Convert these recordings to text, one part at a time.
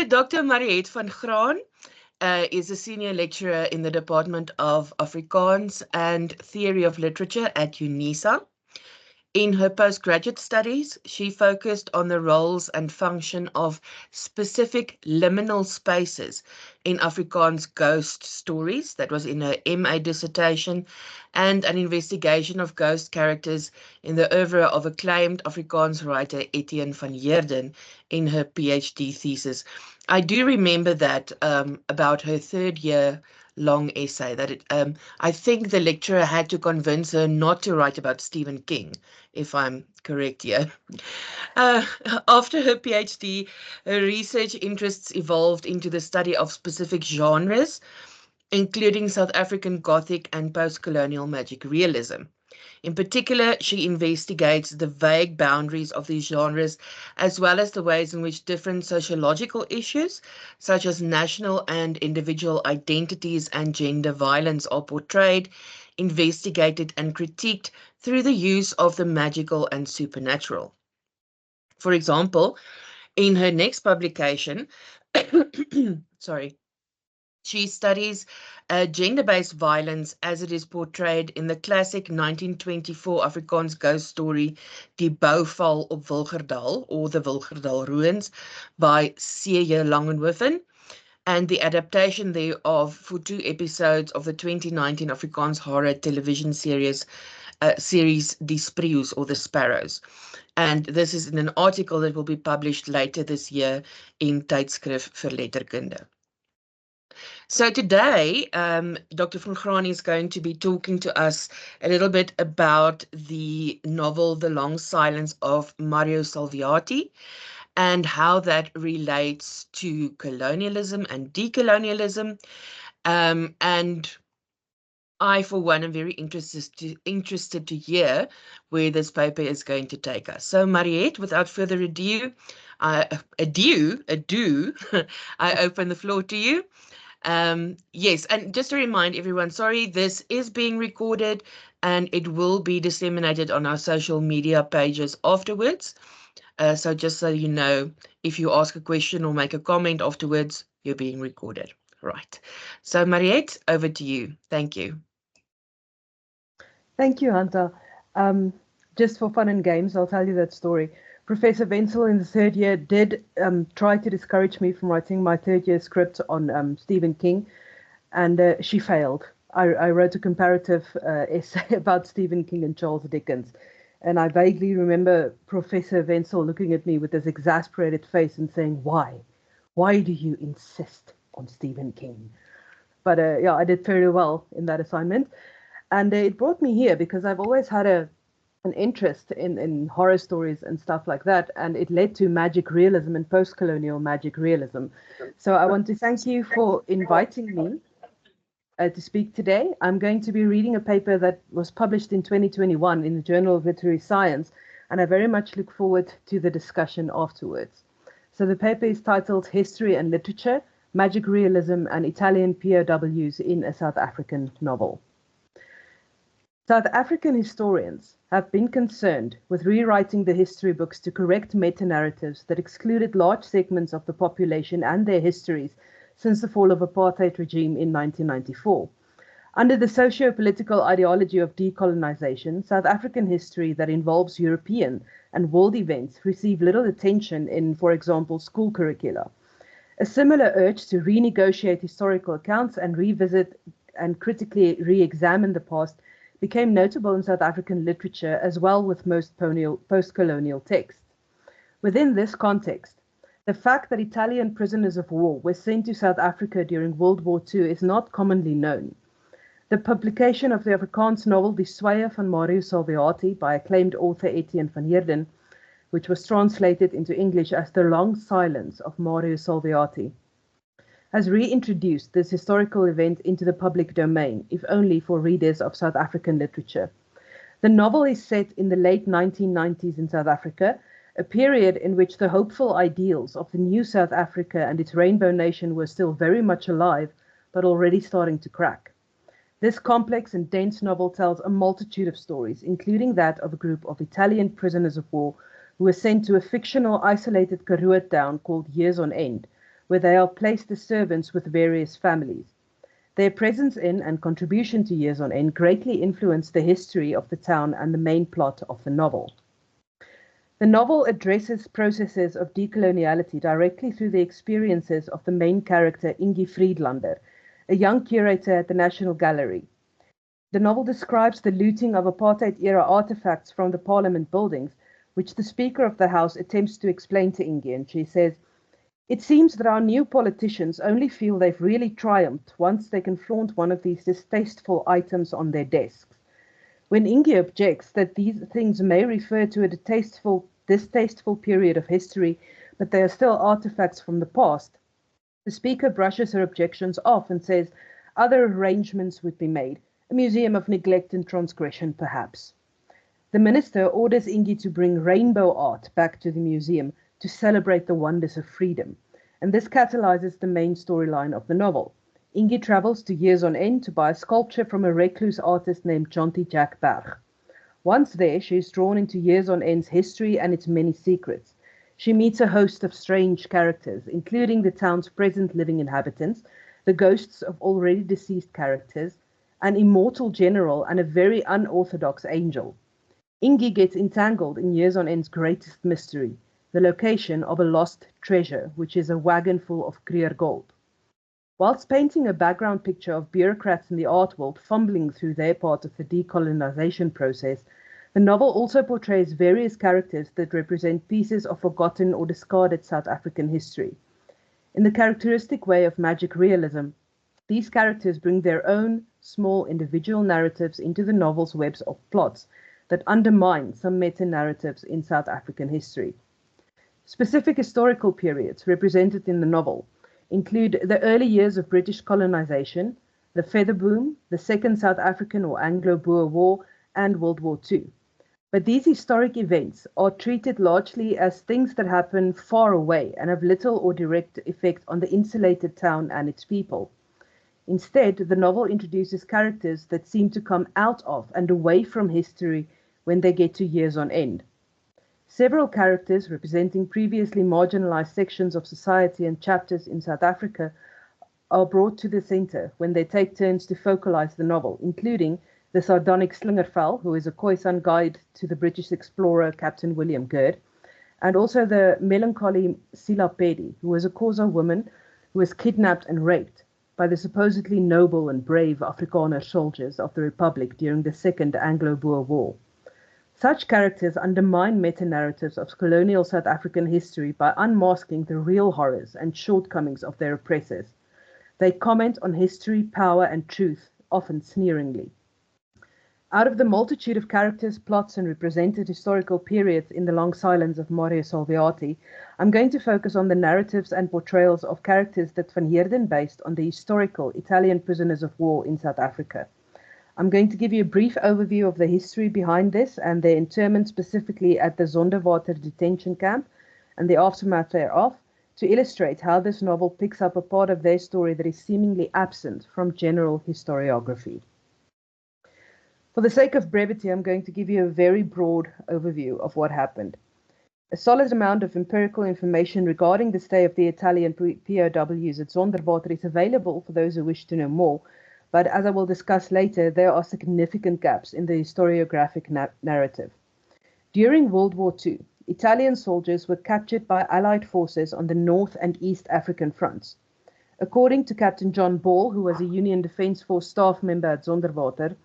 Dr. Mariëtte van Graan is a senior lecturer in the Department of Afrikaans and Theory of Literature at UNISA. In her postgraduate studies, she focused on the roles and function of specific liminal spaces in Afrikaans ghost stories. That was in her MA dissertation, and an investigation of ghost characters in the oeuvre of acclaimed Afrikaans writer Etienne van Heerden in her PhD thesis. I do remember that about her third year long essay that I think the lecturer had to convince her not to write about Stephen King, if I'm correct here. After her PhD, her research interests evolved into the study of specific genres, including South African Gothic and post-colonial magic realism. In particular, she investigates the vague boundaries of these genres, as well as the ways in which different sociological issues, such as national and individual identities and gender violence, are portrayed, investigated, and critiqued through the use of the magical and supernatural. For example, in her next publication, she studies gender-based violence as it is portrayed in the classic 1924 Afrikaans ghost story Die Bouwval op Wilgerdal, or The Wilgerdal Ruins, by C.J. Langenhoven, and the adaptation thereof for 2 episodes of the 2019 Afrikaans horror television series Die Spreeuws, or The Sparrows. And this is in an article that will be published later this year in Tydskrif vir Letterkunde. So today, Dr. van Graan is going to be talking to us a little bit about the novel The Long Silence of Mario Salviati and how that relates to colonialism and decolonialism. And I, for one, am very interested to hear where this paper is going to take us. So, Mariëtte, without further ado, I open the floor to you. Yes, and just to remind everyone, sorry, this is being recorded and it will be disseminated on our social media pages afterwards. So just so you know, if you ask a question or make a comment afterwards, you're being recorded. Right. So Mariëtte, over to you. Thank you. Thank you, Hunter. Just for fun and games, I'll tell you that story. Professor Wenzel in the third year did try to discourage me from writing my third year script on Stephen King, and she failed. I wrote a comparative essay about Stephen King and Charles Dickens, and I vaguely remember Professor Wenzel looking at me with this exasperated face and saying, "Why? Why do you insist on Stephen King?" But yeah, I did very well in that assignment, and it brought me here because I've always had an interest in horror stories and stuff like that, and it led to magic realism and post-colonial magic realism. So I want to thank you for inviting me to speak today. I'm going to be reading a paper that was published in 2021 in the Journal of Literary Science, and I very much look forward to the discussion afterwards. So the paper is titled History and Literature, Magic Realism and Italian POWs in a South African Novel. South African historians have been concerned with rewriting the history books to correct meta-narratives that excluded large segments of the population and their histories since the fall of apartheid regime in 1994. Under the socio-political ideology of decolonisation, South African history that involves European and world events receive little attention in, for example, school curricula. A similar urge to renegotiate historical accounts and revisit and critically re-examine the past became notable in South African literature as well with most post-colonial texts. Within this context, the fact that Italian prisoners of war were sent to South Africa during World War II is not commonly known. The publication of the Afrikaans novel Die Sweye van Mario Salviati by acclaimed author Etienne van Heerden, which was translated into English as The Long Silence of Mario Salviati, has reintroduced this historical event into the public domain, if only for readers of South African literature. The novel is set in the late 1990s in South Africa, a period in which the hopeful ideals of the new South Africa and its rainbow nation were still very much alive, but already starting to crack. This complex and dense novel tells a multitude of stories, including that of a group of Italian prisoners of war who were sent to a fictional isolated Karoo town called Years on End, where they are placed as servants with various families. Their presence in and contribution to Years on End greatly influenced the history of the town and the main plot of the novel. The novel addresses processes of decoloniality directly through the experiences of the main character Ingi Friedlander, a young curator at the National Gallery. The novel describes the looting of apartheid-era artifacts from the parliament buildings, which the Speaker of the House attempts to explain to Ingi, and she says, "It seems that our new politicians only feel they've really triumphed once they can flaunt one of these distasteful items on their desks." When Ingi objects that these things may refer to a distasteful period of history, but they are still artifacts from the past, the Speaker brushes her objections off and says other arrangements would be made, a museum of neglect and transgression perhaps. The Minister orders Ingi to bring rainbow art back to the museum to celebrate the wonders of freedom, and this catalyzes the main storyline of the novel. Ingi travels to Years on End to buy a sculpture from a recluse artist named Jonty Jack Berg. Once there, she is drawn into Years on End's history and its many secrets. She meets a host of strange characters, including the town's present living inhabitants, the ghosts of already deceased characters, an immortal general, and a very unorthodox angel. Ingi gets entangled in Years on End's greatest mystery, the location of a lost treasure, which is a wagon full of Creer gold. Whilst painting a background picture of bureaucrats in the art world fumbling through their part of the decolonisation process, the novel also portrays various characters that represent pieces of forgotten or discarded South African history. In the characteristic way of magic realism, these characters bring their own small individual narratives into the novel's webs of plots that undermine some meta-narratives in South African history. Specific historical periods represented in the novel include the early years of British colonization, the feather boom, the Second South African or Anglo-Boer War, and World War II. But these historic events are treated largely as things that happen far away and have little or direct effect on the insulated town and its people. Instead, the novel introduces characters that seem to come out of and away from history when they get to Years on End. Several characters representing previously marginalized sections of society and chapters in South Africa are brought to the center when they take turns to focalize the novel, including the sardonic Slingervel, who is a Khoisan guide to the British explorer Captain William Gurd, and also the melancholy Silapedi, who was a Xhosa woman who was kidnapped and raped by the supposedly noble and brave Afrikaner soldiers of the Republic during the Second Anglo-Boer War. Such characters undermine meta-narratives of colonial South African history by unmasking the real horrors and shortcomings of their oppressors. They comment on history, power, and truth, often sneeringly. Out of the multitude of characters, plots, and represented historical periods in The Long Silence of Mario Salviati, I'm going to focus on the narratives and portrayals of characters that Van Heerden based on the historical Italian prisoners of war in South Africa. I'm going to give you a brief overview of the history behind this and their internment specifically at the Zonderwater detention camp and the aftermath thereof, to illustrate how this novel picks up a part of their story that is seemingly absent from general historiography. For the sake of brevity, I'm going to give you a very broad overview of what happened. A solid amount of empirical information regarding the stay of the Italian POWs at Zonderwater is available for those who wish to know more, but as I will discuss later, there are significant gaps in the historiographic narrative. During World War II, Italian soldiers were captured by Allied forces on the North and East African fronts. According to Captain John Ball, who was a Union Defence Force staff member at Zonderwater,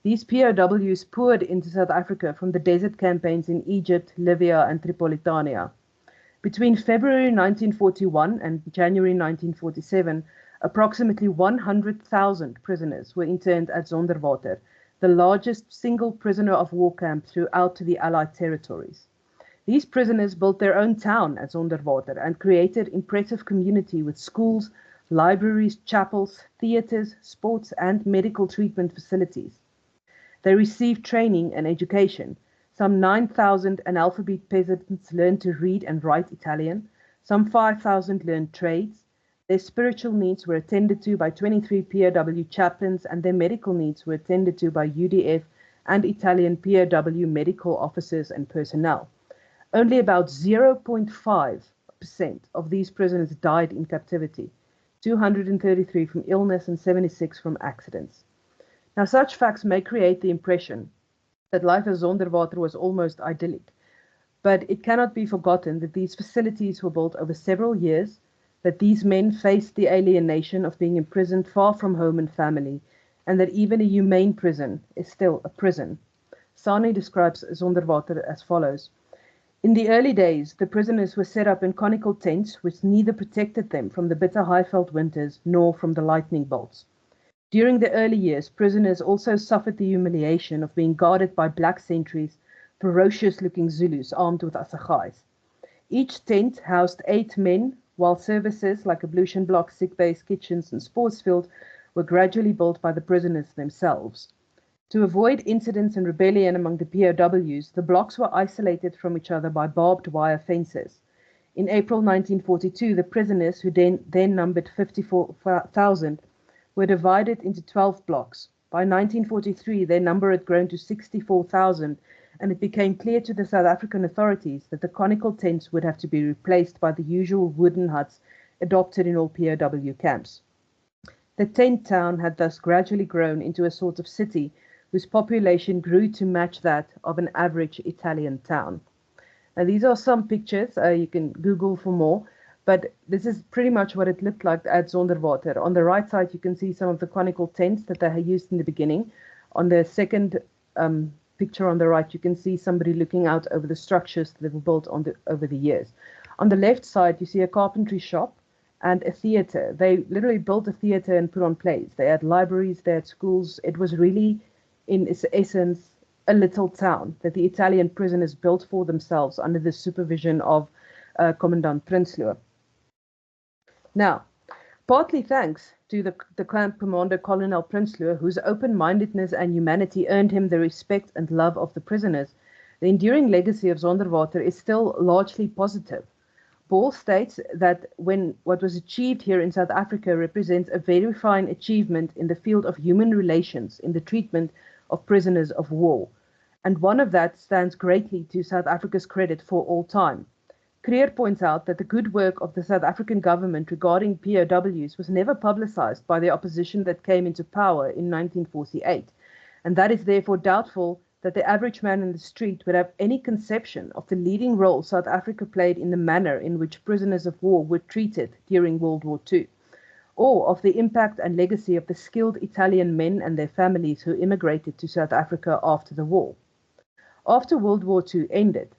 these POWs poured into South Africa from the desert campaigns in Egypt, Libya, and Tripolitania. Between February 1941 and January 1947, approximately 100,000 prisoners were interned at Zonderwater, the largest single prisoner of war camp throughout the Allied territories. These prisoners built their own town at Zonderwater and created impressive community with schools, libraries, chapels, theaters, sports, and medical treatment facilities. They received training and education. Some 9,000 analphabet peasants learned to read and write Italian. Some 5,000 learned trades. Their spiritual needs were attended to by 23 POW chaplains, and their medical needs were attended to by UDF and Italian POW medical officers and personnel. Only about 0.5 of these prisoners died in captivity, 233 from illness and 76 from accidents. Now, such facts may create the impression that life as Zonderwater was almost idyllic, but it cannot be forgotten that these facilities were built over several years, that these men faced the alienation of being imprisoned far from home and family, and that even a humane prison is still a prison. Sani describes Zonderwater as follows. In the early days, the prisoners were set up in conical tents which neither protected them from the bitter Highveld winters nor from the lightning bolts. During the early years, prisoners also suffered the humiliation of being guarded by black sentries, ferocious-looking Zulus armed with assegais. Each tent housed 8 men, while services like ablution blocks, sick bays, kitchens, and sports field were gradually built by the prisoners themselves. To avoid incidents and rebellion among the POWs, the blocks were isolated from each other by barbed wire fences. In April 1942, the prisoners, who then numbered 54,000, were divided into 12 blocks. By 1943, their number had grown to 64,000, and it became clear to the South African authorities that the conical tents would have to be replaced by the usual wooden huts adopted in all POW camps. The tent town had thus gradually grown into a sort of city whose population grew to match that of an average Italian town. Now, these are some pictures. You can Google for more, but this is pretty much what it looked like at Zonderwater. On the right side, you can see some of the conical tents that they had used in the beginning. On the second picture on the right, you can see somebody looking out over the structures that were built over the years. On the left side, you see a carpentry shop and a theater. They literally built a theater and put on plays. They had libraries, they had schools. It was really, in its essence, a little town that the Italian prisoners built for themselves under the supervision of Commandant Prinsloo. Now, partly thanks to the camp commander Colonel Prinsloo, whose open-mindedness and humanity earned him the respect and love of the prisoners, the enduring legacy of Zonderwater is still largely positive. Ball states that what was achieved here in South Africa represents a very fine achievement in the field of human relations in the treatment of prisoners of war, and one of that stands greatly to South Africa's credit for all time. Creer points out that the good work of the South African government regarding POWs was never publicized by the opposition that came into power in 1948, and that is therefore doubtful that the average man in the street would have any conception of the leading role South Africa played in the manner in which prisoners of war were treated during World War II, or of the impact and legacy of the skilled Italian men and their families who immigrated to South Africa after the war. After World War II ended,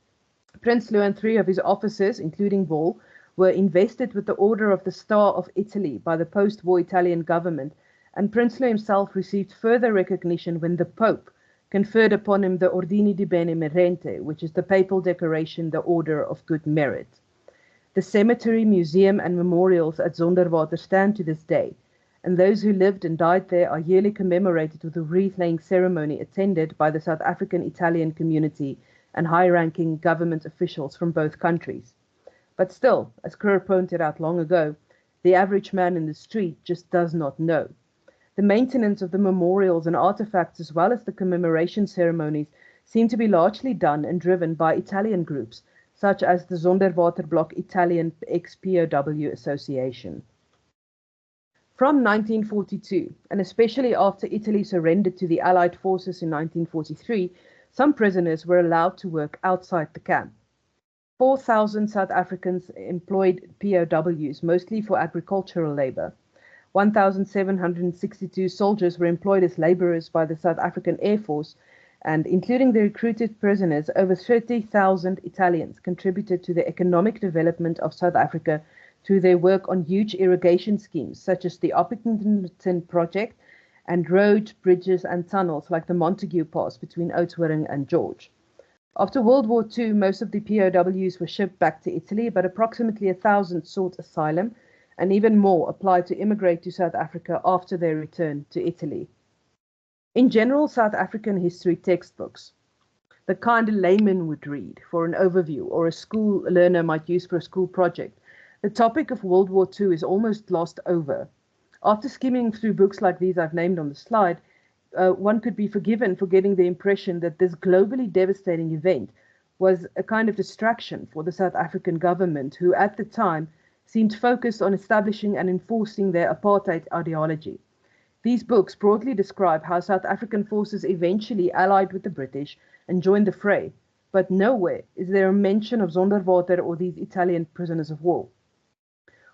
Prinsloo and 3 of his officers, including Ball, were invested with the Order of the Star of Italy by the post-war Italian government, and Prinsloo himself received further recognition when the Pope conferred upon him the Ordine di Bene Merente, which is the papal decoration, the Order of Good Merit. The cemetery, museum, and memorials at Zonderwater stand to this day, and those who lived and died there are yearly commemorated with a wreath-laying ceremony attended by the South African Italian community and high-ranking government officials from both countries. But still, as Kerr pointed out long ago, the average man in the street just does not know. The maintenance of the memorials and artifacts, as well as the commemoration ceremonies, seem to be largely done and driven by Italian groups, such as the Zonderwater Block Italian ex-POW Association. From 1942, and especially after Italy surrendered to the Allied forces in 1943, some prisoners were allowed to work outside the camp. 4,000 South Africans employed POWs, mostly for agricultural labor. 1,762 soldiers were employed as laborers by the South African Air Force, and including the recruited prisoners, over 30,000 Italians contributed to the economic development of South Africa through their work on huge irrigation schemes, such as the Oppington Project, and roads, bridges, and tunnels like the Montague Pass between Oudtshoorn and George. After World War II, most of the POWs were shipped back to Italy, but approximately 1,000 sought asylum, and even more applied to immigrate to South Africa after their return to Italy. In general South African history textbooks, the kind a layman would read for an overview or a school learner might use for a school project, the topic of World War II is almost glossed over. After skimming through books like these I've named on the slide, one could be forgiven for getting the impression that this globally devastating event was a kind of distraction for the South African government, who at the time seemed focused on establishing and enforcing their apartheid ideology. These books broadly describe how South African forces eventually allied with the British and joined the fray, but nowhere is there a mention of Zonderwater or these Italian prisoners of war.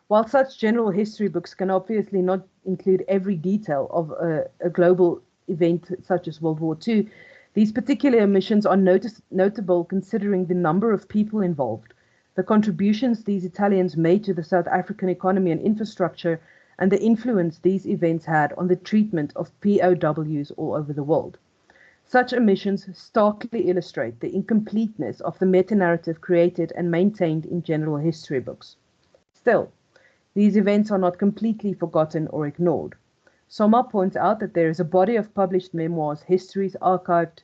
While such general history books can obviously not include every detail of a global event such as World War II, these particular omissions are notable considering the number of people involved, the contributions these Italians made to the South African economy and infrastructure, and the influence these events had on the treatment of POWs all over the world. Such omissions starkly illustrate the incompleteness of the meta-narrative created and maintained in general history books. Still, these events are not completely forgotten or ignored. Soma points out that there is a body of published memoirs, histories, archived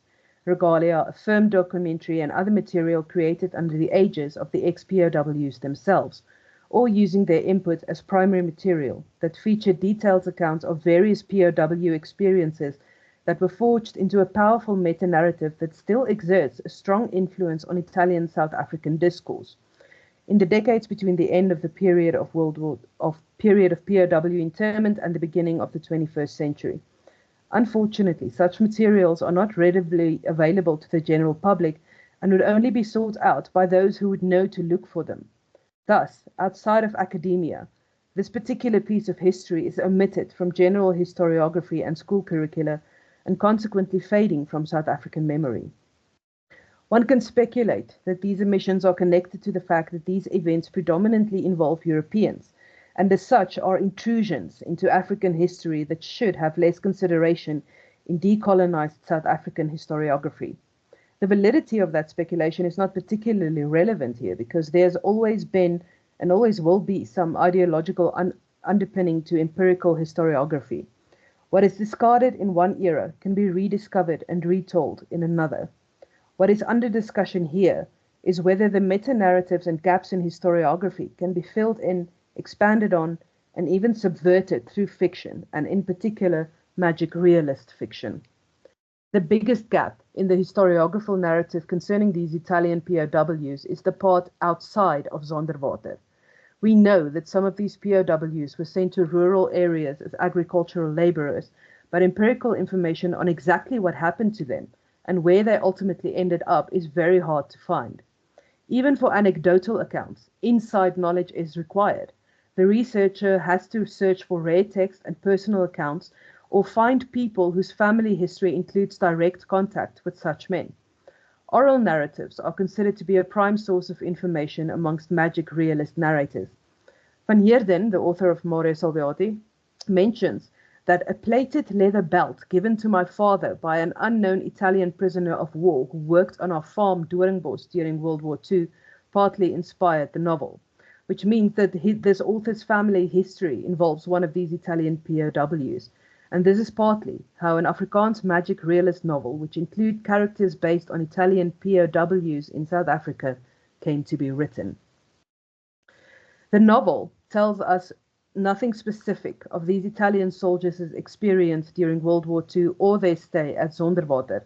regalia, a film documentary, and other material created under the aegis of the ex-POWs themselves, or using their input as primary material, that feature detailed accounts of various POW experiences that were forged into a powerful meta-narrative that still exerts a strong influence on Italian South African discourse. In the decades between the end of the period of POW internment and the beginning of the 21st century. Unfortunately, such materials are not readily available to the general public and would only be sought out by those who would know to look for them. Thus, outside of academia, this particular piece of history is omitted from general historiography and school curricula and consequently fading from South African memory. One can speculate that these omissions are connected to the fact that these events predominantly involve Europeans, and as such are intrusions into African history that should have less consideration in decolonized South African historiography. The validity of that speculation is not particularly relevant here because there's always been and always will be some ideological underpinning to empirical historiography. What is discarded in one era can be rediscovered and retold in another. What is under discussion here is whether the meta-narratives and gaps in historiography can be filled in, expanded on, and even subverted through fiction, and in particular, magic realist fiction. The biggest gap in the historiographical narrative concerning these Italian POWs is the part outside of Zonderwater. We know that some of these POWs were sent to rural areas as agricultural laborers, but empirical information on exactly what happened to them and where they ultimately ended up is very hard to find. Even for anecdotal accounts, inside knowledge is required. The researcher has to search for rare text and personal accounts or find people whose family history includes direct contact with such men. Oral narratives are considered to be a prime source of information amongst magic realist narrators. Van Heerden, the author of Mariëtte Salviati, mentions that a plated leather belt given to my father by an unknown Italian prisoner of war who worked on our farm Doringbos during World War II partly inspired the novel, which means that this author's family history involves one of these Italian POWs. And this is partly how an Afrikaans magic realist novel, which include characters based on Italian POWs in South Africa, came to be written. The novel tells us nothing specific of these Italian soldiers' experience during World War II or their stay at Zonderwater.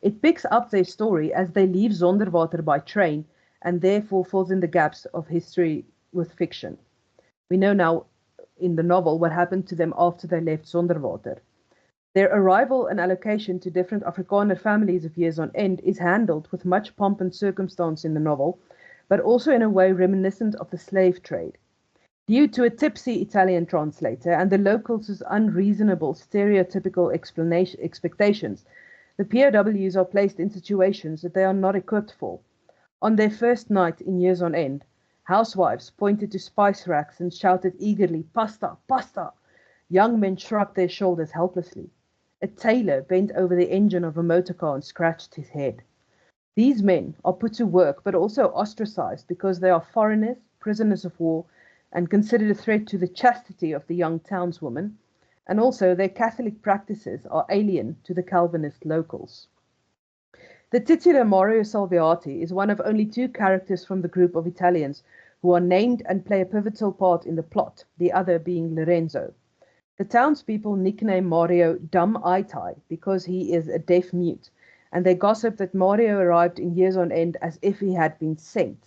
It picks up their story as they leave Zonderwater by train and therefore fills in the gaps of history with fiction. We know now in the novel what happened to them after they left Zonderwater. Their arrival and allocation to different Afrikaner families of years on end is handled with much pomp and circumstance in the novel, but also in a way reminiscent of the slave trade. Due to a tipsy Italian translator and the locals' unreasonable stereotypical expectations, the POWs are placed in situations that they are not equipped for. On their first night in years on end, housewives pointed to spice racks and shouted eagerly, "Pasta, pasta!" Young men shrugged their shoulders helplessly. A tailor bent over the engine of a motor car and scratched his head. These men are put to work but also ostracized because they are foreigners, prisoners of war, and considered a threat to the chastity of the young townswoman, and also their Catholic practices are alien to the Calvinist locals. The titular Mariëtte Salviati is one of only two characters from the group of Italians who are named and play a pivotal part in the plot, the other being Lorenzo. The townspeople nickname Mario Dumb Eye Tie because he is a deaf mute, and they gossip that Mario arrived in years on end as if he had been sent.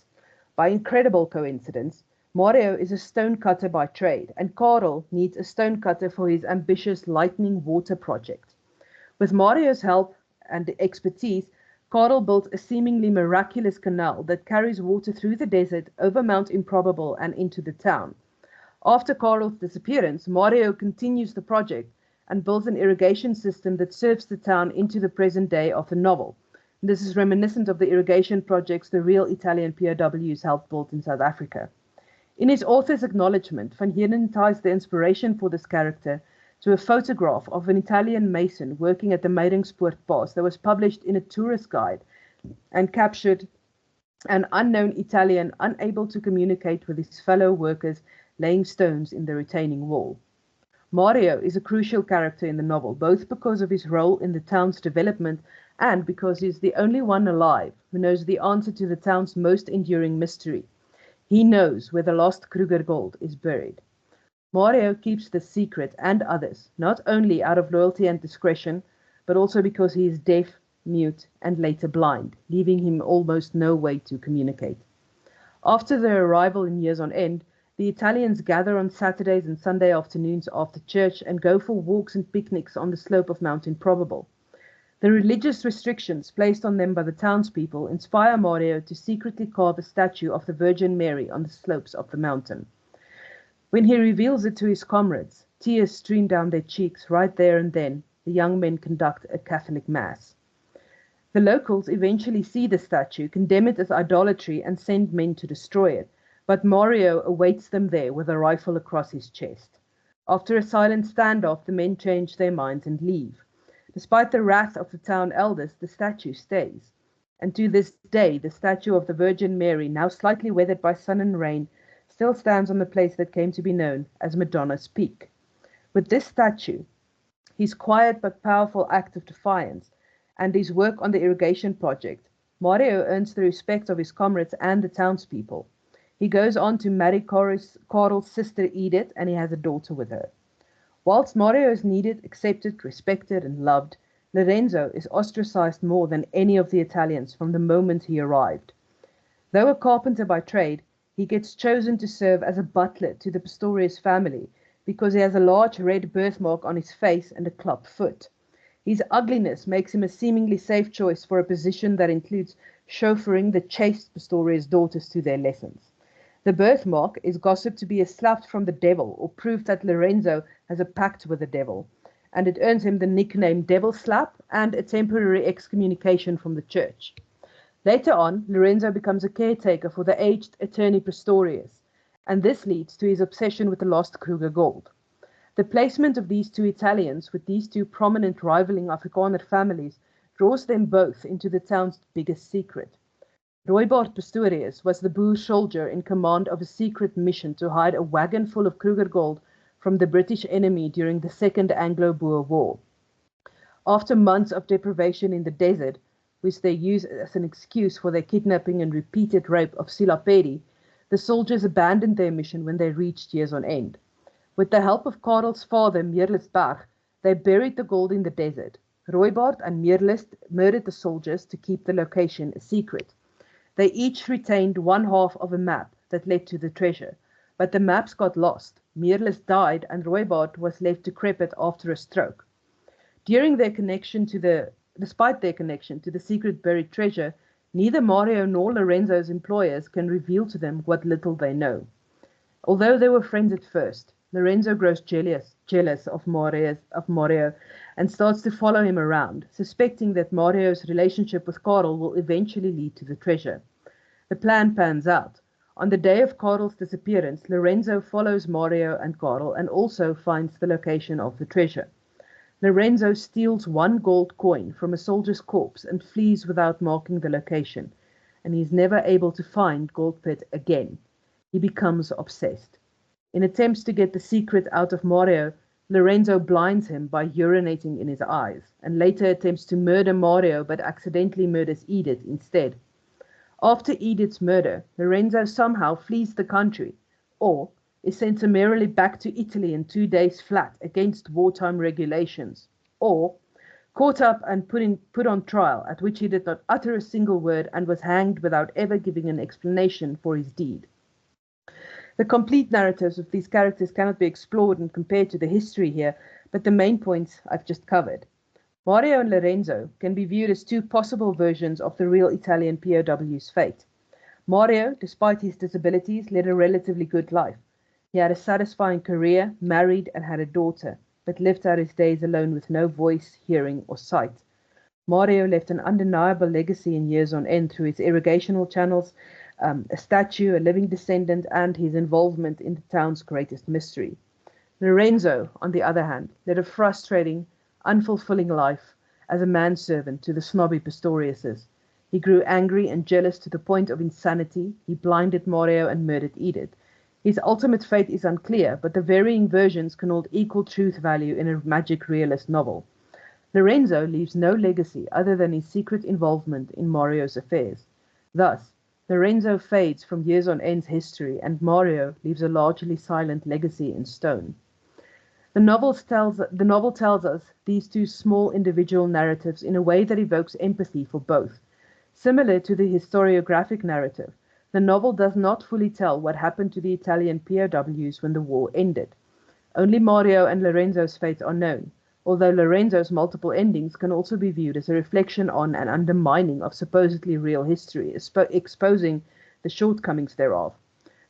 By incredible coincidence, Mario is a stonecutter by trade, and Karel needs a stonecutter for his ambitious lightning water project. With Mario's help and expertise, Karel built a seemingly miraculous canal that carries water through the desert, over Mount Improbable, and into the town. After Karel's disappearance, Mario continues the project and builds an irrigation system that serves the town into the present day of the novel. This is reminiscent of the irrigation projects the real Italian POWs helped build in South Africa. In his author's acknowledgement, Van Heerden ties the inspiration for this character to a photograph of an Italian mason working at the Meiringspoort Pass that was published in a tourist guide and captured an unknown Italian unable to communicate with his fellow workers laying stones in the retaining wall. Mario is a crucial character in the novel, both because of his role in the town's development and because he is the only one alive who knows the answer to the town's most enduring mystery. He knows where the lost Kruger gold is buried. Mario keeps the secret and others, not only out of loyalty and discretion, but also because he is deaf, mute, and later blind, leaving him almost no way to communicate. After their arrival in years on end, the Italians gather on Saturdays and Sunday afternoons after church and go for walks and picnics on the slope of Mount Improbable. The religious restrictions placed on them by the townspeople inspire Mario to secretly carve a statue of the Virgin Mary on the slopes of the mountain. When he reveals it to his comrades, tears stream down their cheeks right there and then. The young men conduct a Catholic mass. The locals eventually see the statue, condemn it as idolatry, and send men to destroy it, but Mario awaits them there with a rifle across his chest. After a silent standoff, the men change their minds and leave. Despite the wrath of the town elders, the statue stays. And to this day, the statue of the Virgin Mary, now slightly weathered by sun and rain, still stands on the place that came to be known as Madonna's Peak. With this statue, his quiet but powerful act of defiance, and his work on the irrigation project, Mario earns the respect of his comrades and the townspeople. He goes on to marry Karel's sister Edith, and he has a daughter with her. Whilst Mario is needed, accepted, respected, and loved, Lorenzo is ostracized more than any of the Italians from the moment he arrived. Though a carpenter by trade, he gets chosen to serve as a butler to the Pistorius family because he has a large red birthmark on his face and a club foot. His ugliness makes him a seemingly safe choice for a position that includes chauffeuring the chaste Pistorius daughters to their lessons. The birthmark is gossiped to be a slap from the devil, or proof that Lorenzo has a pact with the devil, and it earns him the nickname Devil Slap and a temporary excommunication from the church. Later on, Lorenzo becomes a caretaker for the aged attorney Pistorius, and this leads to his obsession with the lost Kruger gold. The placement of these two Italians with these two prominent rivaling Afrikaner families draws them both into the town's biggest secret. Rooibart Pistorius was the Boer soldier in command of a secret mission to hide a wagon full of Kruger gold from the British enemy during the Second Anglo-Boer War. After months of deprivation in the desert, which they use as an excuse for their kidnapping and repeated rape of Salviati, the soldiers abandoned their mission when they reached years on end. With the help of Karel's father, Meerlis Berg, they buried the gold in the desert. Rooibart and Meerlis murdered the soldiers to keep the location a secret. They each retained one half of a map that led to the treasure, but the maps got lost. Meerlis died and Rooibart was left decrepit after a stroke. Despite their connection to the secret buried treasure, neither Mario nor Lorenzo's employers can reveal to them what little they know. Although they were friends at first, Lorenzo grows jealous of Mario and starts to follow him around, suspecting that Mario's relationship with Karel will eventually lead to the treasure. The plan pans out. On the day of Karel's disappearance, Lorenzo follows Mario and Karel and also finds the location of the treasure. Lorenzo steals one gold coin from a soldier's corpse and flees without marking the location, and he is never able to find Gold Pit again. He becomes obsessed. In attempts to get the secret out of Mario, Lorenzo blinds him by urinating in his eyes, and later attempts to murder Mario but accidentally murders Edith instead. After Edith's murder, Lorenzo somehow flees the country, or is sent summarily back to Italy in 2 days flat against wartime regulations, or caught up and put on trial, at which he did not utter a single word and was hanged without ever giving an explanation for his deed. The complete narratives of these characters cannot be explored and compared to the history here, but the main points I've just covered. Mario and Lorenzo can be viewed as two possible versions of the real Italian POW's fate. Mario, despite his disabilities, led a relatively good life. He had a satisfying career, married, and had a daughter, but lived out his days alone with no voice, hearing, or sight. Mario left an undeniable legacy in years on end through his irrigational channels, a statue, a living descendant, and his involvement in the town's greatest mystery. Lorenzo, on the other hand, led a frustrating, unfulfilling life as a manservant to the snobby Pistoriuses. He grew angry and jealous to the point of insanity. He blinded Mario and murdered Edith. His ultimate fate is unclear, but the varying versions can hold equal truth value in a magic realist novel. Lorenzo leaves no legacy other than his secret involvement in Mario's affairs. Thus, Lorenzo fades from years on end's history, and Mario leaves a largely silent legacy in stone. The novel tells us these two small individual narratives in a way that evokes empathy for both. Similar to the historiographic narrative, the novel does not fully tell what happened to the Italian POWs when the war ended. Only Mario and Lorenzo's fates are known, although Lorenzo's multiple endings can also be viewed as a reflection on and undermining of supposedly real history, exposing the shortcomings thereof.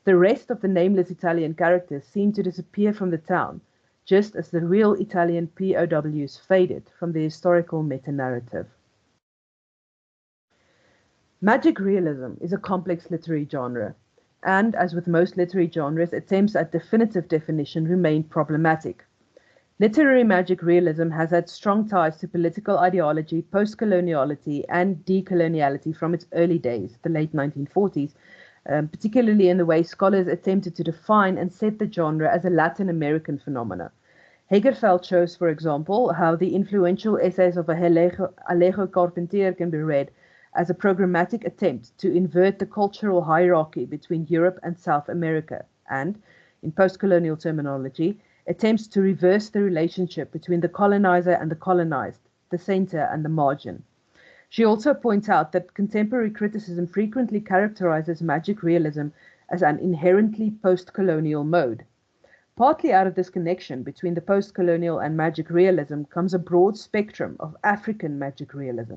The rest of the nameless Italian characters seem to disappear from the town, just as the real Italian POWs faded from the historical meta-narrative. Magic realism is a complex literary genre, and, as with most literary genres, attempts at definitive definition remain problematic. Literary magic realism has had strong ties to political ideology, post-coloniality, and decoloniality from its early days, the late 1940s, particularly in the way scholars attempted to define and set the genre as a Latin American phenomena. Hegerfeld shows, for example, how the influential essays of Alejo Carpentier can be read as a programmatic attempt to invert the cultural hierarchy between Europe and South America, and, in post-colonial terminology, attempts to reverse the relationship between the colonizer and the colonized, the center and the margin. She also points out that contemporary criticism frequently characterizes magic realism as an inherently post-colonial mode. Partly out of this connection between the post-colonial and magic realism comes a broad spectrum of African magic realism,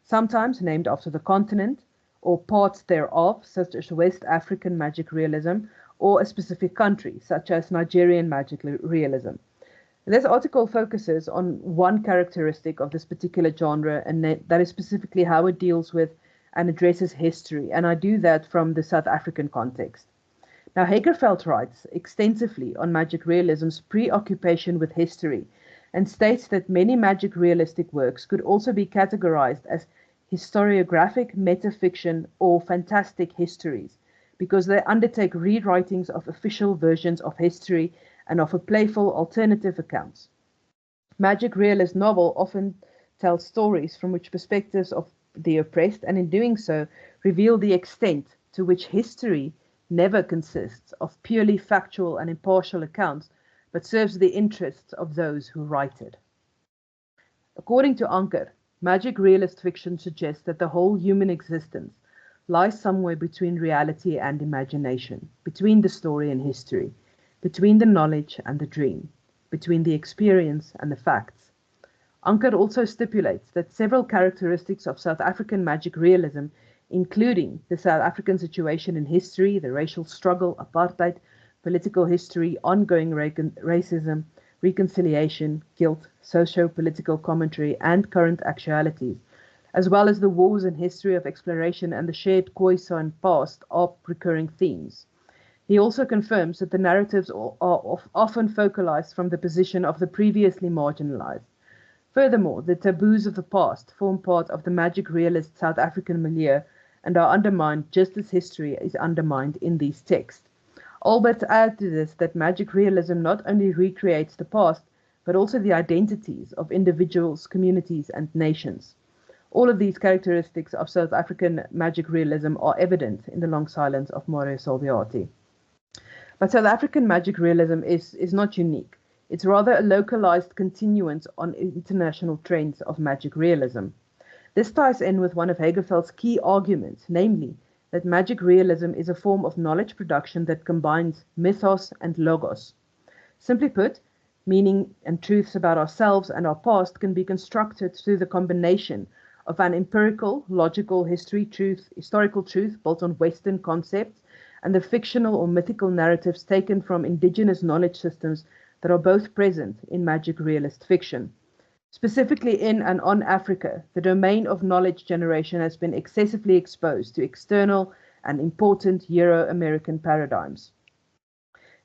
sometimes named after the continent or parts thereof, such as West African magic realism, or a specific country, such as Nigerian magic realism. This article focuses on one characteristic of this particular genre, and that is specifically how it deals with and addresses history, and I do that from the South African context. Now, Hegerfeld writes extensively on magic realism's preoccupation with history, and states that many magic realistic works could also be categorized as historiographic metafiction or fantastic histories, because they undertake rewritings of official versions of history and offer playful alternative accounts. Magic realist novel often tells stories from which perspectives of the oppressed, and in doing so reveal the extent to which history never consists of purely factual and impartial accounts, but serves the interests of those who write it. According to Anker, magic realist fiction suggests that the whole human existence lies somewhere between reality and imagination, between the story and history, between the knowledge and the dream, between the experience and the facts. Anker also stipulates that several characteristics of South African magic realism, including the South African situation in history, the racial struggle, apartheid, political history, ongoing racism, reconciliation, guilt, socio-political commentary, and current actualities, as well as the wars and history of exploration and the shared Khoisan past, are recurring themes. He also confirms that the narratives are often focalized from the position of the previously marginalized. Furthermore, the taboos of the past form part of the magic realist South African milieu and are undermined just as history is undermined in these texts. Albeit add to this that magic realism not only recreates the past, but also the identities of individuals, communities, and nations. All of these characteristics of South African magic realism are evident in the long silence of Mario Salviati. But South African magic realism is not unique. It's rather a localized continuance on international trends of magic realism. This ties in with one of Hegefeld's key arguments, namely that magic realism is a form of knowledge production that combines mythos and logos. Simply put, meaning and truths about ourselves and our past can be constructed through the combination of an empirical, logical historical truth built on Western concepts and the fictional or mythical narratives taken from indigenous knowledge systems that are both present in magic realist fiction. Specifically in and on Africa, the domain of knowledge generation has been excessively exposed to external and important Euro-American paradigms.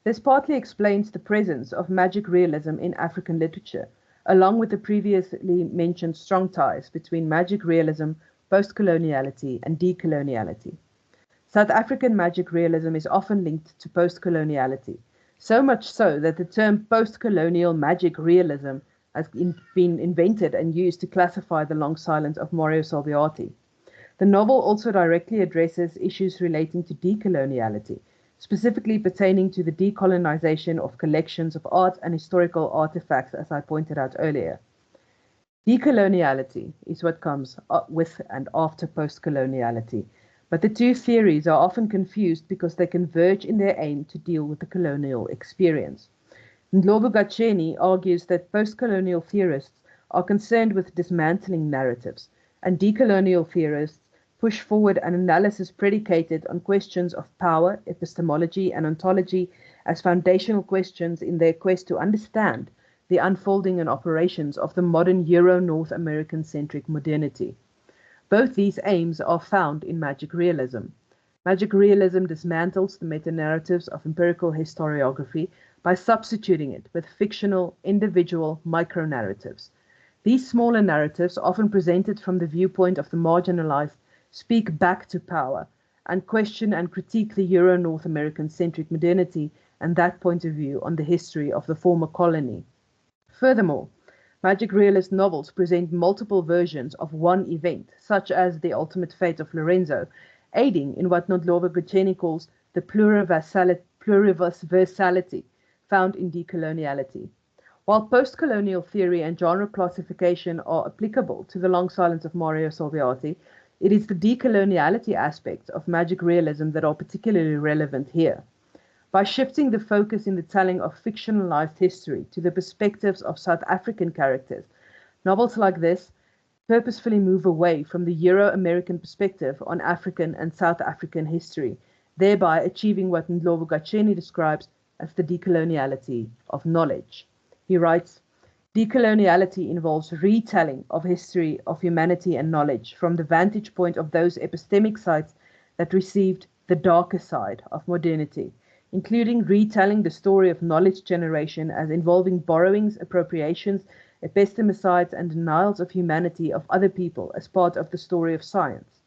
This partly explains the presence of magic realism in African literature, along with the previously mentioned strong ties between magic realism, post-coloniality, and decoloniality. South African magic realism is often linked to post-coloniality, so much so that the term post-colonial magic realism has been invented and used to classify the long silence of Mario Salviati. The novel also directly addresses issues relating to decoloniality, specifically pertaining to the decolonization of collections of art and historical artifacts, as I pointed out earlier. Decoloniality is what comes with and after post-coloniality, but the two theories are often confused because they converge in their aim to deal with the colonial experience. Ndlovu Gacheni argues that post-colonial theorists are concerned with dismantling narratives, and decolonial theorists push forward an analysis predicated on questions of power, epistemology, and ontology as foundational questions in their quest to understand the unfolding and operations of the modern Euro-North American-centric modernity. Both these aims are found in magic realism. Magic realism dismantles the meta-narratives of empirical historiography by substituting it with fictional, individual micro-narratives. These smaller narratives, often presented from the viewpoint of the marginalized, speak back to power and question and critique the Euro-North American-centric modernity and that point of view on the history of the former colony. Furthermore, magic realist novels present multiple versions of one event, such as The Ultimate Fate of Lorenzo, aiding in what Ndlovu Gacheni calls the pluriversality found in decoloniality. While post-colonial theory and genre classification are applicable to the long silence of Mario Salviati, it is the decoloniality aspects of magic realism that are particularly relevant here. By shifting the focus in the telling of fictionalized history to the perspectives of South African characters, novels like this purposefully move away from the Euro-American perspective on African and South African history, thereby achieving what Ndlovu Gacheni describes as the decoloniality of knowledge. He writes, "Decoloniality involves retelling of history of humanity and knowledge from the vantage point of those epistemic sites that received the darker side of modernity, including retelling the story of knowledge generation as involving borrowings, appropriations, epistemicides, and denials of humanity of other people as part of the story of science.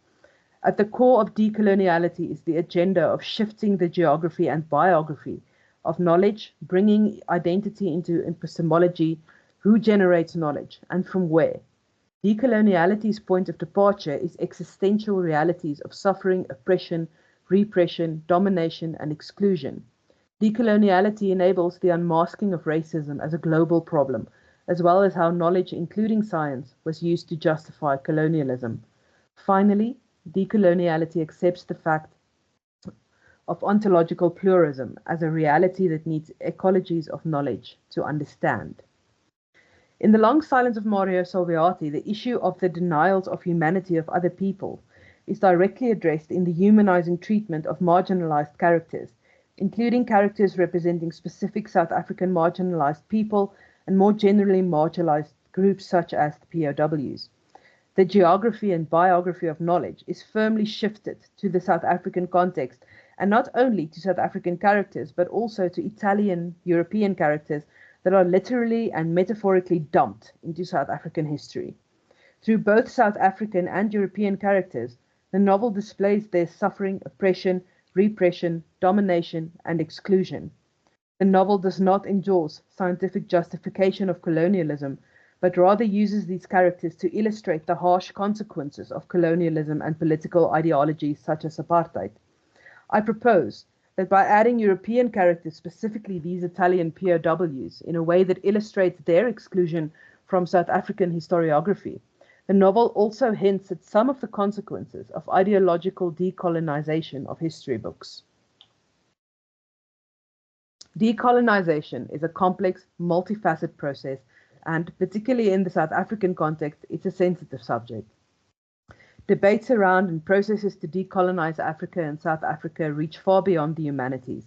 At the core of decoloniality is the agenda of shifting the geography and biography of knowledge, bringing identity into epistemology, who generates knowledge, and from where. Decoloniality's point of departure is existential realities of suffering, oppression, repression, domination, and exclusion. Decoloniality enables the unmasking of racism as a global problem, as well as how knowledge, including science, was used to justify colonialism. Finally, decoloniality accepts the fact of ontological pluralism as a reality that needs ecologies of knowledge to understand." In The Long Silence of Mario Salviati, the issue of the denials of humanity of other people is directly addressed in the humanizing treatment of marginalized characters, including characters representing specific South African marginalized people and more generally marginalized groups such as the POWs. The geography and biography of knowledge is firmly shifted to the South African context, and not only to South African characters, but also to Italian, European characters that are literally and metaphorically dumped into South African history. Through both South African and European characters, the novel displays their suffering, oppression, repression, domination, and exclusion. The novel does not endorse scientific justification of colonialism, but rather uses these characters to illustrate the harsh consequences of colonialism and political ideologies such as apartheid. I propose that by adding European characters, specifically these Italian POWs, in a way that illustrates their exclusion from South African historiography, the novel also hints at some of the consequences of ideological decolonization of history books. Decolonization is a complex, multifaceted process, and particularly in the South African context, it's a sensitive subject. Debates around and processes to decolonize Africa and South Africa reach far beyond the humanities.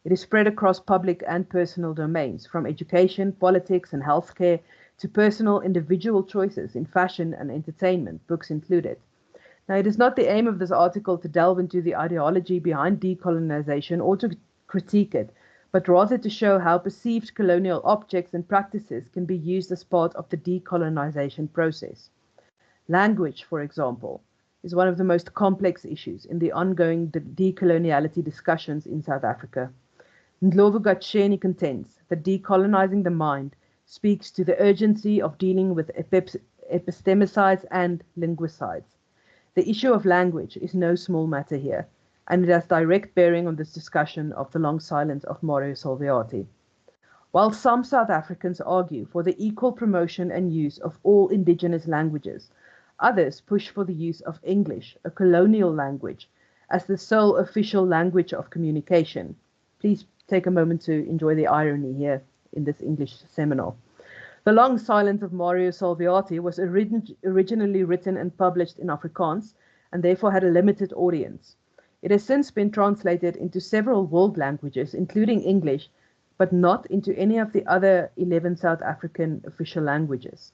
It is spread across public and personal domains, from education, politics, and healthcare to personal individual choices in fashion and entertainment, books included. Now, it is not the aim of this article to delve into the ideology behind decolonization or to critique it, but rather to show how perceived colonial objects and practices can be used as part of the decolonization process. Language, for example, is one of the most complex issues in the ongoing decoloniality discussions in South Africa. Ndlovu Gatsheni contends that decolonizing the mind speaks to the urgency of dealing with epistemicides and linguicides. The issue of language is no small matter here, and it has direct bearing on this discussion of the long silence of Mario Salviati. While some South Africans argue for the equal promotion and use of all indigenous languages, others push for the use of English, a colonial language, as the sole official language of communication. Please take a moment to enjoy the irony here in this English seminar. The Long Silence of Mario Salviati was originally written and published in Afrikaans and therefore had a limited audience. It has since been translated into several world languages, including English, but not into any of the other 11 South African official languages.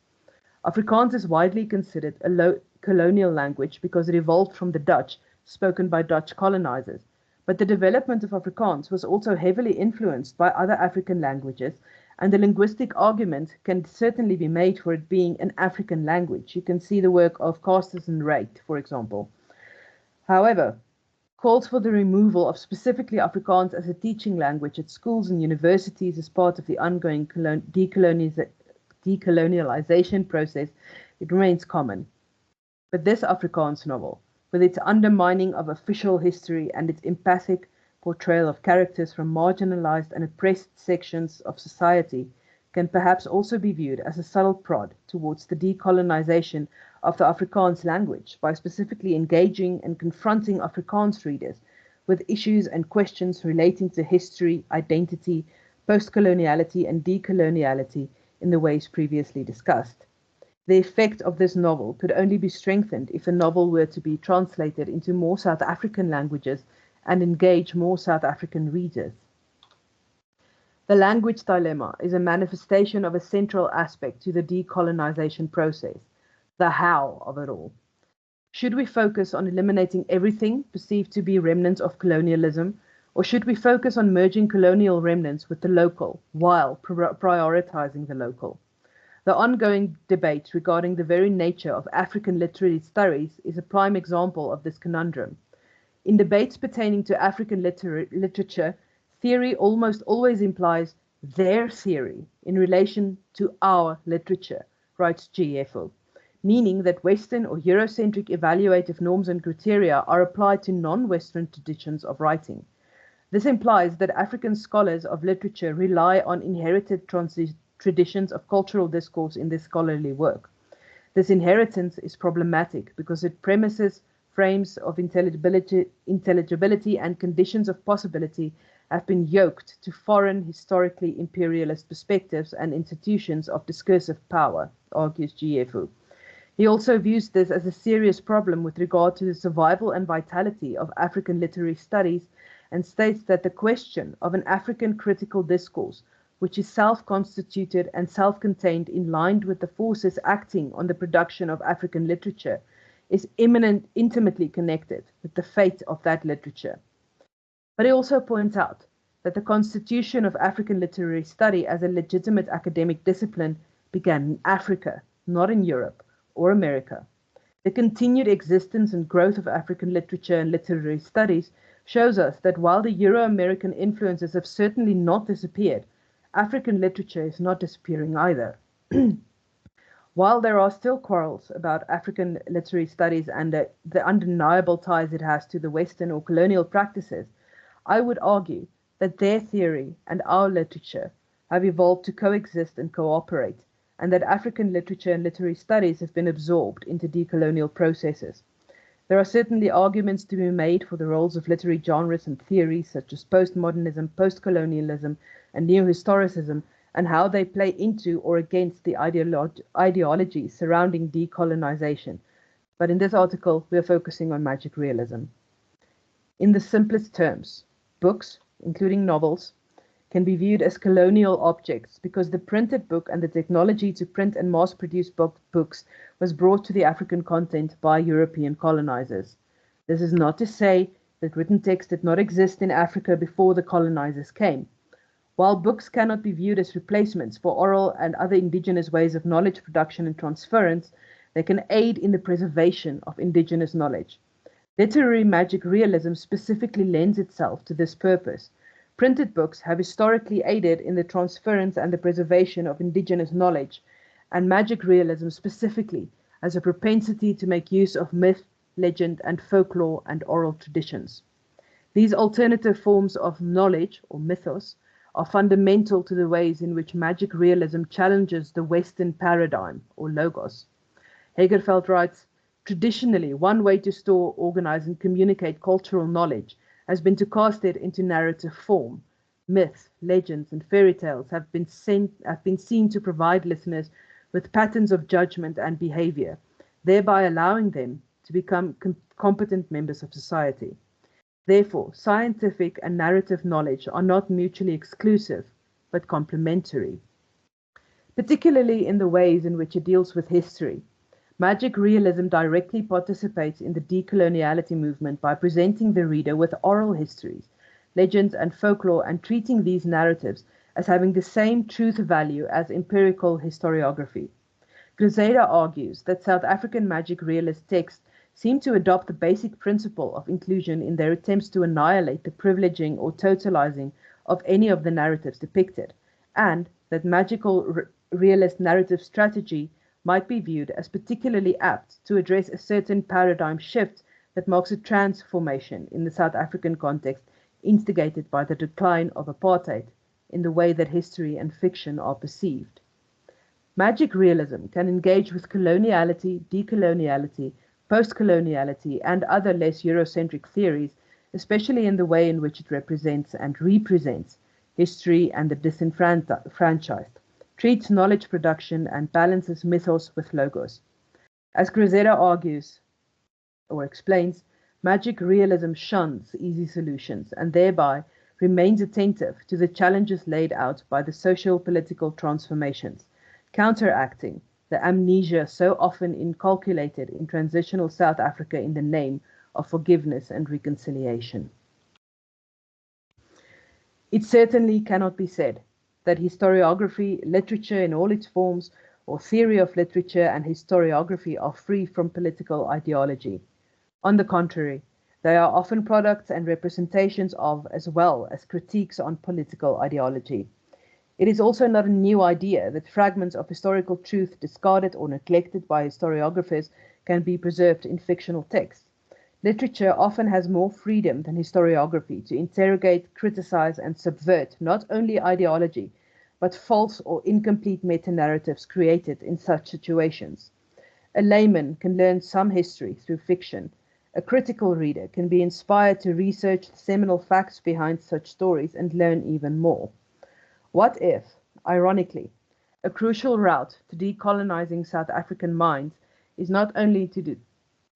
Afrikaans is widely considered a colonial language because it evolved from the Dutch, spoken by Dutch colonizers. But the development of Afrikaans was also heavily influenced by other African languages, and the linguistic argument can certainly be made for it being an African language. You can see the work of Carstens and Wright, for example. However, calls for the removal of specifically Afrikaans as a teaching language at schools and universities as part of the ongoing decolonialization process, it remains common. But this Afrikaans novel, with its undermining of official history and its empathic portrayal of characters from marginalized and oppressed sections of society, can perhaps also be viewed as a subtle prod towards the decolonization of the Afrikaans language by specifically engaging and confronting Afrikaans readers with issues and questions relating to history, identity, post-coloniality, and decoloniality in the ways previously discussed. The effect of this novel could only be strengthened if the novel were to be translated into more South African languages and engage more South African readers. The language dilemma is a manifestation of a central aspect to the decolonization process, the how of it all. Should we focus on eliminating everything perceived to be remnants of colonialism, or should we focus on merging colonial remnants with the local while prioritizing the local? The ongoing debate regarding the very nature of African literary studies is a prime example of this conundrum. In debates pertaining to African literature, theory almost always implies their theory in relation to our literature, writes G.F.O., meaning that Western or Eurocentric evaluative norms and criteria are applied to non-Western traditions of writing. This implies that African scholars of literature rely on inherited traditions of cultural discourse in their scholarly work. This inheritance is problematic because it premises frames of intelligibility and conditions of possibility have been yoked to foreign, historically imperialist perspectives and institutions of discursive power, argues G.F.O. He also views this as a serious problem with regard to the survival and vitality of African literary studies, and states that the question of an African critical discourse, which is self-constituted and self-contained in line with the forces acting on the production of African literature, is intimately connected with the fate of that literature. But he also points out that the constitution of African literary study as a legitimate academic discipline began in Africa, not in Europe or America. The continued existence and growth of African literature and literary studies shows us that while the Euro-American influences have certainly not disappeared, African literature is not disappearing either. While there are still quarrels about African literary studies and the undeniable ties it has to the Western or colonial practices, I would argue that their theory and our literature have evolved to coexist and cooperate, and that African literature and literary studies have been absorbed into decolonial processes. There are certainly arguments to be made for the roles of literary genres and theories such as postmodernism, postcolonialism, and neo-historicism, and how they play into or against the ideology surrounding decolonization. But in this article, we are focusing on magic realism. In the simplest terms, books, including novels, can be viewed as colonial objects because the printed book and the technology to print and mass-produce books was brought to the African continent by European colonizers. This is not to say that written text did not exist in Africa before the colonizers came. While books cannot be viewed as replacements for oral and other indigenous ways of knowledge production and transference, they can aid in the preservation of indigenous knowledge. Literary magic realism specifically lends itself to this purpose. Printed books have historically aided in the transference and the preservation of indigenous knowledge, and magic realism specifically has a propensity to make use of myth, legend, and folklore and oral traditions. These alternative forms of knowledge, or mythos, are fundamental to the ways in which magic realism challenges the Western paradigm, or logos. Hegerfeld writes, traditionally, one way to store, organize, and communicate cultural knowledge has been to cast it into narrative form. Myths, legends, and fairy tales have been seen to provide listeners with patterns of judgment and behavior, thereby allowing them to become competent members of society. Therefore, scientific and narrative knowledge are not mutually exclusive, but complementary. Particularly in the ways in which it deals with history, magic realism directly participates in the decoloniality movement by presenting the reader with oral histories, legends, and folklore, and treating these narratives as having the same truth value as empirical historiography. Grozeda argues that South African magic realist texts seem to adopt the basic principle of inclusion in their attempts to annihilate the privileging or totalizing of any of the narratives depicted, and that magical realist narrative strategy might be viewed as particularly apt to address a certain paradigm shift that marks a transformation in the South African context instigated by the decline of apartheid in the way that history and fiction are perceived. Magic realism can engage with coloniality, decoloniality, postcoloniality, and other less Eurocentric theories, especially in the way in which it represents and represents history and the disenfranchised, treats knowledge production, and balances mythos with logos. As Grozeda argues, or explains, magic realism shuns easy solutions and thereby remains attentive to the challenges laid out by the social-political transformations, counteracting the amnesia so often inculcated in transitional South Africa in the name of forgiveness and reconciliation. It certainly cannot be said that historiography, literature in all its forms, or theory of literature and historiography are free from political ideology. On the contrary, they are often products and representations of, as well as critiques on political ideology. It is also not a new idea that fragments of historical truth discarded or neglected by historiographers can be preserved in fictional text. Literature often has more freedom than historiography to interrogate, criticize, and subvert not only ideology, but false or incomplete meta-narratives created in such situations. A layman can learn some history through fiction. A critical reader can be inspired to research the seminal facts behind such stories and learn even more. What if, ironically, a crucial route to decolonizing South African minds is not only to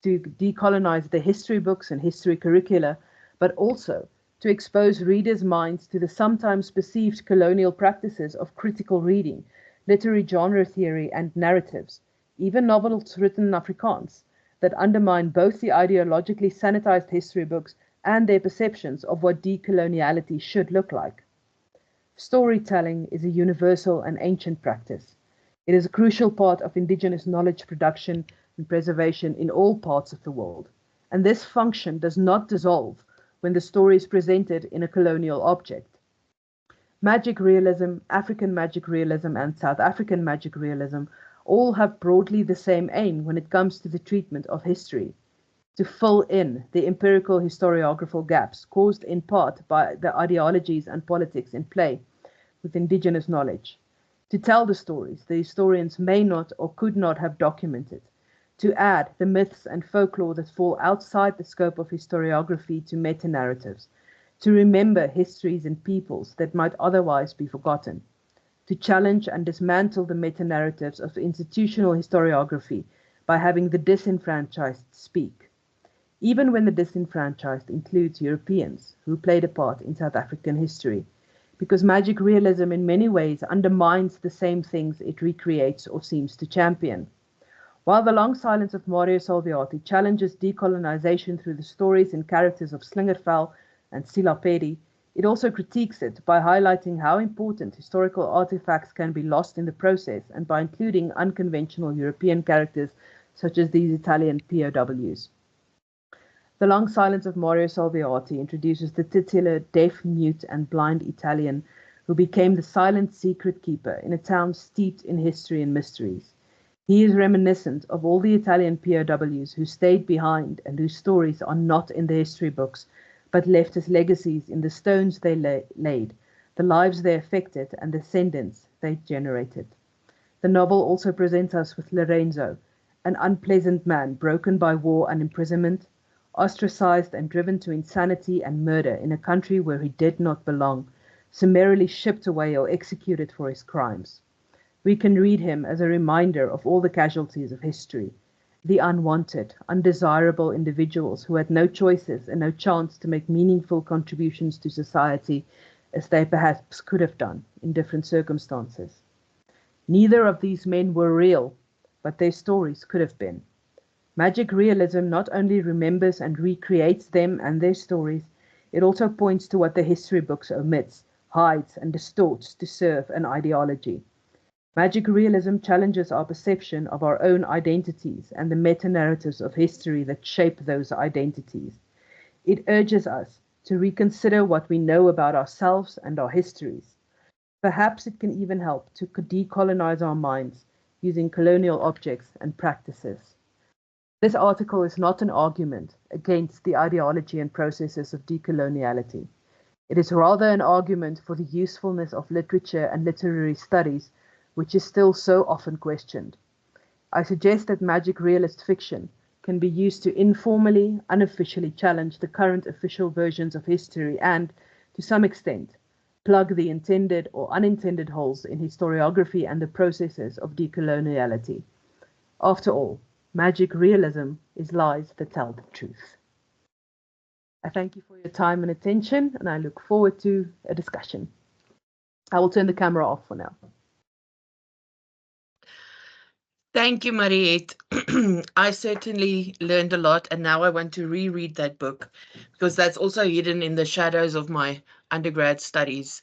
decolonize the history books and history curricula, but also to expose readers' minds to the sometimes perceived colonial practices of critical reading, literary genre theory, and narratives, even novels written in Afrikaans, that undermine both the ideologically sanitized history books and their perceptions of what decoloniality should look like. Storytelling is a universal and ancient practice. It is a crucial part of indigenous knowledge production and preservation in all parts of the world, and this function does not dissolve when the story is presented in a colonial object. Magic realism, African magic realism, and South African magic realism all have broadly the same aim when it comes to the treatment of history. to fill in the empirical historiographical gaps caused in part by the ideologies and politics in play with indigenous knowledge, to tell the stories the historians may not or could not have documented, to add the myths and folklore that fall outside the scope of historiography to meta-narratives, to remember histories and peoples that might otherwise be forgotten, to challenge and dismantle the meta-narratives of institutional historiography by having the disenfranchised speak, even when the disenfranchised includes Europeans who played a part in South African history, because magic realism in many ways undermines the same things it recreates or seems to champion. While The Long Silence of Mario Salviati challenges decolonisation through the stories and characters of Slingervel and Silapedi, it also critiques it by highlighting how important historical artifacts can be lost in the process and by including unconventional European characters such as these Italian POWs. The Long Silence of Mario Salviati introduces the titular deaf, mute and blind Italian who became the silent secret keeper in a town steeped in history and mysteries. He is reminiscent of all the Italian POWs who stayed behind and whose stories are not in the history books, but left as legacies in the stones they laid, the lives they affected, and the descendants they generated. The novel also presents us with Lorenzo, an unpleasant man broken by war and imprisonment, ostracized and driven to insanity and murder in a country where he did not belong, summarily shipped away or executed for his crimes. We can read him as a reminder of all the casualties of history, the unwanted, undesirable individuals who had no choices and no chance to make meaningful contributions to society as they perhaps could have done in different circumstances. Neither of these men were real, but their stories could have been. Magic realism not only remembers and recreates them and their stories, it also points to what the history books omits, hides, and distorts to serve an ideology. Magic realism challenges our perception of our own identities and the meta-narratives of history that shape those identities. It urges us to reconsider what we know about ourselves and our histories. Perhaps it can even help to decolonize our minds using colonial objects and practices. This article is not an argument against the ideology and processes of decoloniality. It is rather an argument for the usefulness of literature and literary studies, which is still so often questioned. I suggest that magic realist fiction can be used to informally, unofficially challenge the current official versions of history and, to some extent, plug the intended or unintended holes in historiography and the processes of decoloniality. After all, magic realism is lies that tell the truth. I thank you for your time and attention, and I look forward to a discussion. I will turn the camera off for now. Thank you, Mariëtte. I certainly learned a lot, and now I want to reread that book because that's also hidden in the shadows of my undergrad studies.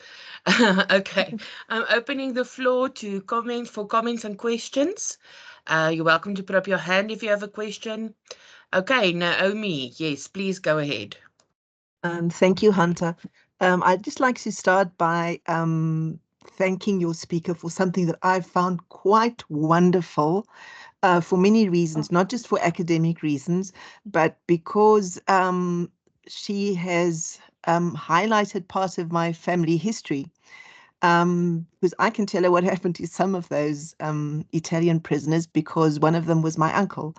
Okay, I'm opening the floor to comments and questions. You're welcome to put up your hand if you have a question. Okay, Naomi, yes, please go ahead. Thank you, Hunter. I'd just like to start by thanking your speaker for something that I found quite wonderful for many reasons, not just for academic reasons, but because she has highlighted part of my family history. Because I can tell her what happened to some of those Italian prisoners because one of them was my uncle.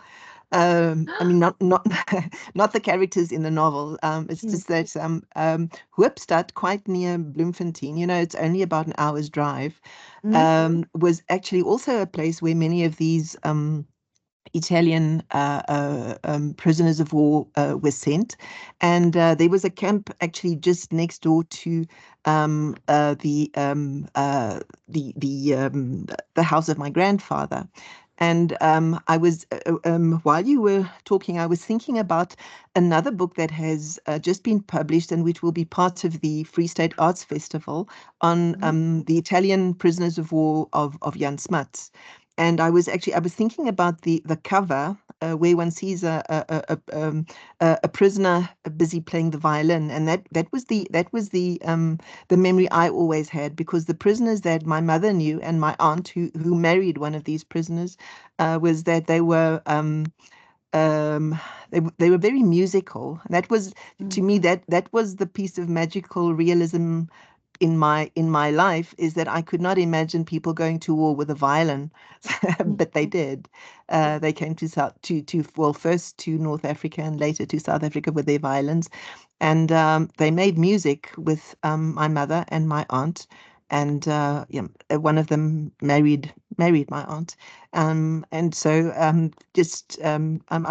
I mean, not not the characters in the novel. It's just that Hoopstad, quite near Bloemfontein, you know, it's only about an hour's drive, was actually also a place where many of these Italian prisoners of war were sent, and there was a camp actually just next door to the house of my grandfather. And I was, while you were talking, I was thinking about another book that has just been published and which will be part of the Free State Arts Festival on the Italian prisoners of war of Jan Smuts. And I was thinking about the cover where one sees a prisoner busy playing the violin, and that was the memory I always had, because the prisoners that my mother knew and my aunt who married one of these prisoners was that they were they were very musical. And that was, to me, that was the piece of magical realism in my life, is that I could not imagine people going to war with a violin, but they did. They came well, first to North Africa and later to South Africa with their violins, and they made music with my mother and my aunt, and one of them married my aunt, and so I'm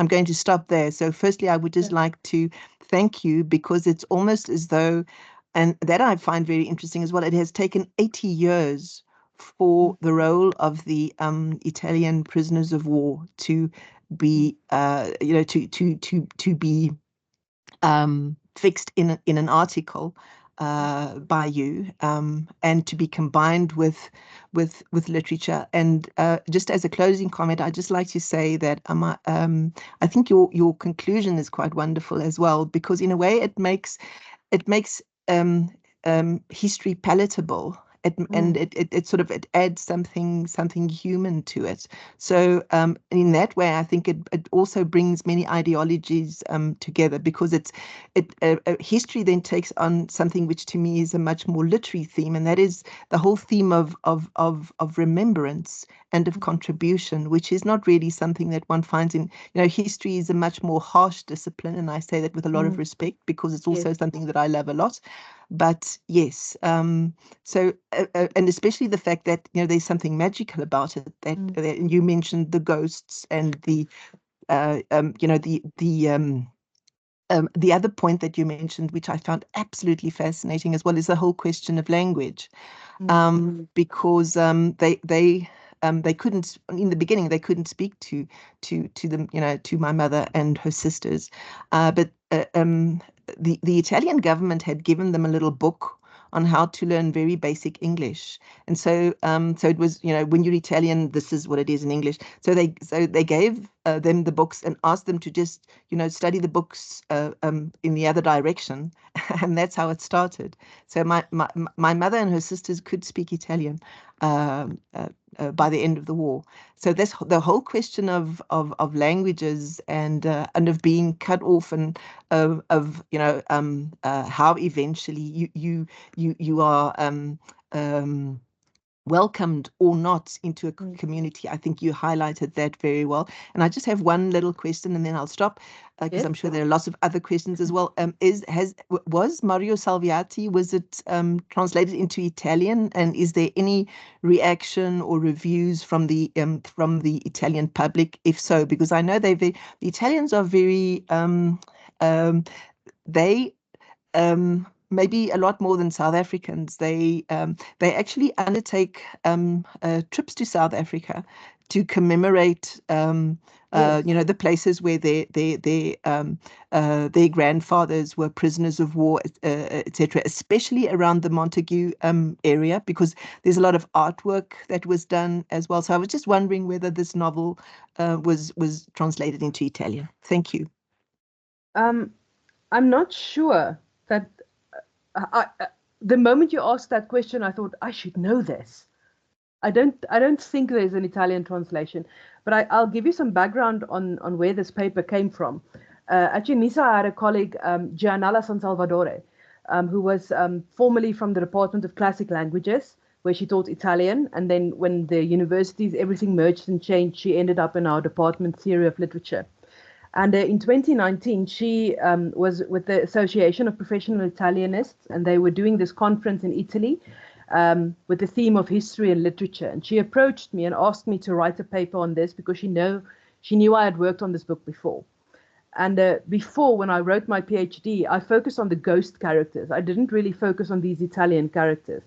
going to stop there. So firstly, I would just like to thank you, because it's almost as though, and that I find very interesting as well, it has taken 80 years for the role of the Italian prisoners of war to be, to be fixed in an article by you, and to be combined with literature. And just as a closing comment, I'd just like to say that I think your conclusion is quite wonderful as well, because in a way it makes history palatable. And it sort of adds something human to it. So in that way, I think it also brings many ideologies together, because history then takes on something which to me is a much more literary theme, and that is the whole theme of remembrance and of contribution, which is not really something that one finds in, history is a much more harsh discipline, and I say that with a lot of respect, because it's also something that I love a lot. But yes, so and especially the fact that there's something magical about it. That you mentioned the ghosts and the the other point that you mentioned, which I found absolutely fascinating as well, is the whole question of language, because they couldn't, in the beginning, they couldn't speak to them, to my mother and her sisters, but the Italian government had given them a little book on how to learn very basic English. And so it was, when you're Italian, this is what it is in English. So they gave them the books and asked them to just, study the books in the other direction. And that's how it started. So my mother and her sisters could speak Italian by the end of the war. So that's the whole question of languages and of being cut off, and of how eventually you are welcomed or not into a community. I think you highlighted that very well. And I just have one little question, and then I'll stop, because I'm sure there are lots of other questions as well. Was Mario Salviati, was it translated into Italian, and is there any reaction or reviews from the Italian public, if so? Because I know the Italians are very they maybe a lot more than South Africans. They actually undertake trips to South Africa to commemorate the places where their grandfathers were prisoners of war, etc., especially around the Montague area, because there's a lot of artwork that was done as well. So I was just wondering whether this novel was translated into Italian. Thank you. I'm not sure that the moment you asked that question, I thought I should know this. I don't think there's an Italian translation, but I'll give you some background on where this paper came from. At UNISA, I had a colleague, Gianella San Salvadore, who was formerly from the Department of Classic Languages, where she taught Italian. And then when the universities, everything merged and changed, she ended up in our department, Theory of Literature. And in 2019, she was with the Association of Professional Italianists, and they were doing this conference in Italy with the theme of history and literature. And she approached me and asked me to write a paper on this, because she knew I had worked on this book before. And before, when I wrote my PhD, I focused on the ghost characters. I didn't really focus on these Italian characters.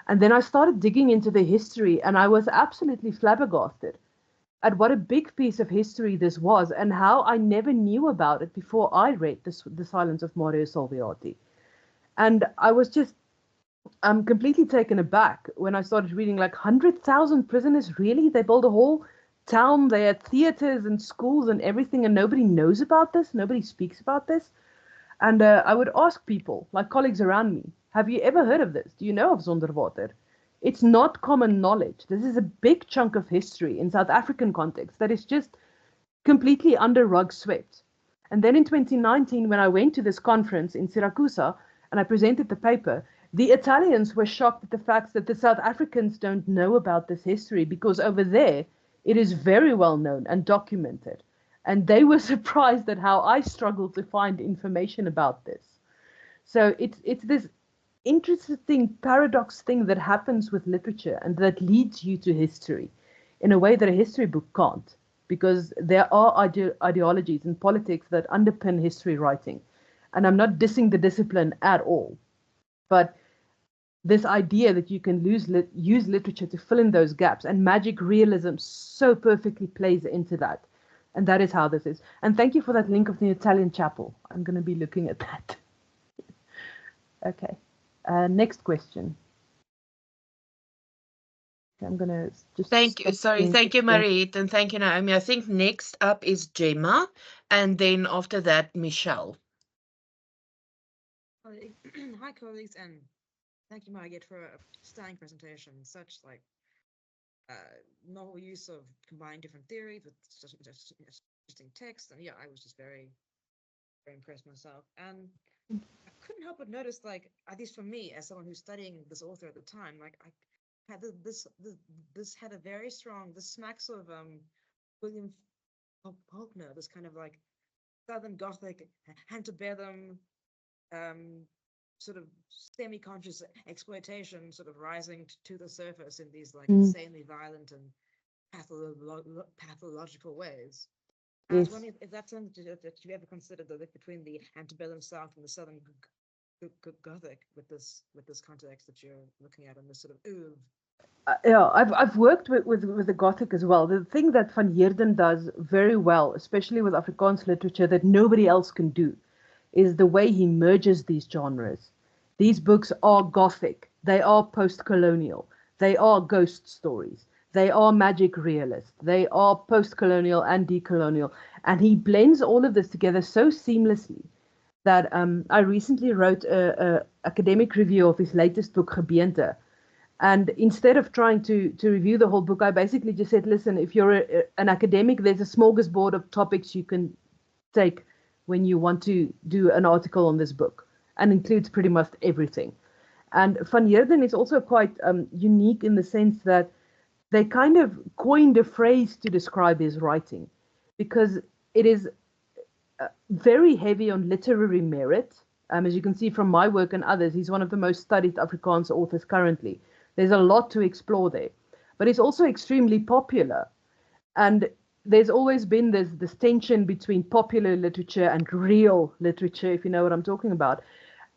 And then I started digging into the history, and I was absolutely flabbergasted at what a big piece of history this was, and how I never knew about it before I read The Silence of Mario Salviati. And I was just completely taken aback when I started reading, like, 100,000 prisoners, really? They built a whole town, they had theaters and schools and everything, and nobody knows about this, nobody speaks about this. And I would ask people, like colleagues around me, have you ever heard of this? Do you know of Zonderwater? It's not common knowledge. This is a big chunk of history in South African context that is just completely under rug swept. And then in 2019, when I went to this conference in Syracuse and I presented the paper, the Italians were shocked at the fact that the South Africans don't know about this history, because over there it is very well known and documented. And they were surprised at how I struggled to find information about this. So it's this interesting paradox thing that happens with literature and that leads you to history in a way that a history book can't, because there are ideologies and politics that underpin history writing. And I'm not dissing the discipline at all, but this idea that you can use literature to fill in those gaps, and magic realism so perfectly plays into that. And that is how this is. And thank you for that link of the Italian chapel. I'm going to be looking at that. Okay. Next question. I'm going to just... Thank you. Sorry. Thank you, Mariëtte. And thank you, Naomi. I think next up is Gemma. And then after that, Michelle. Hi, colleagues. And thank you, Mariëtte, for a stunning presentation. Such novel use of combining different theories with such interesting text. And yeah, I was just very, very impressed myself. And I couldn't help but notice, at least for me, as someone who's studying this author at the time, I had this had a very strong, this smacks of William Faulkner, this kind of Southern Gothic, antebellum, sort of semi-conscious exploitation sort of rising to the surface in these insanely violent and pathological ways. I was wondering if that's something that you ever considered, the link between the antebellum South and the Southern Gothic with this context that you're looking at, and this sort of yeah, I've worked with the Gothic as well. The thing that Van Heerden does very well, especially with Afrikaans literature, that nobody else can do, is the way he merges these genres. These books are Gothic, they are post-colonial, they are ghost stories, they are magic realist, they are post-colonial and decolonial, and he blends all of this together so seamlessly that I recently wrote a academic review of his latest book, Gebeente. And instead of trying to review the whole book, I basically just said, listen, if you're an academic, there's a smorgasbord of topics you can take when you want to do an article on this book, and includes pretty much everything. And Van Heerden is also quite unique in the sense that they kind of coined a phrase to describe his writing, because it is very heavy on literary merit. As you can see from my work and others, he's one of the most studied Afrikaans authors currently. There's a lot to explore there, but it's also extremely popular. And there's always been this tension between popular literature and real literature, if you know what I'm talking about.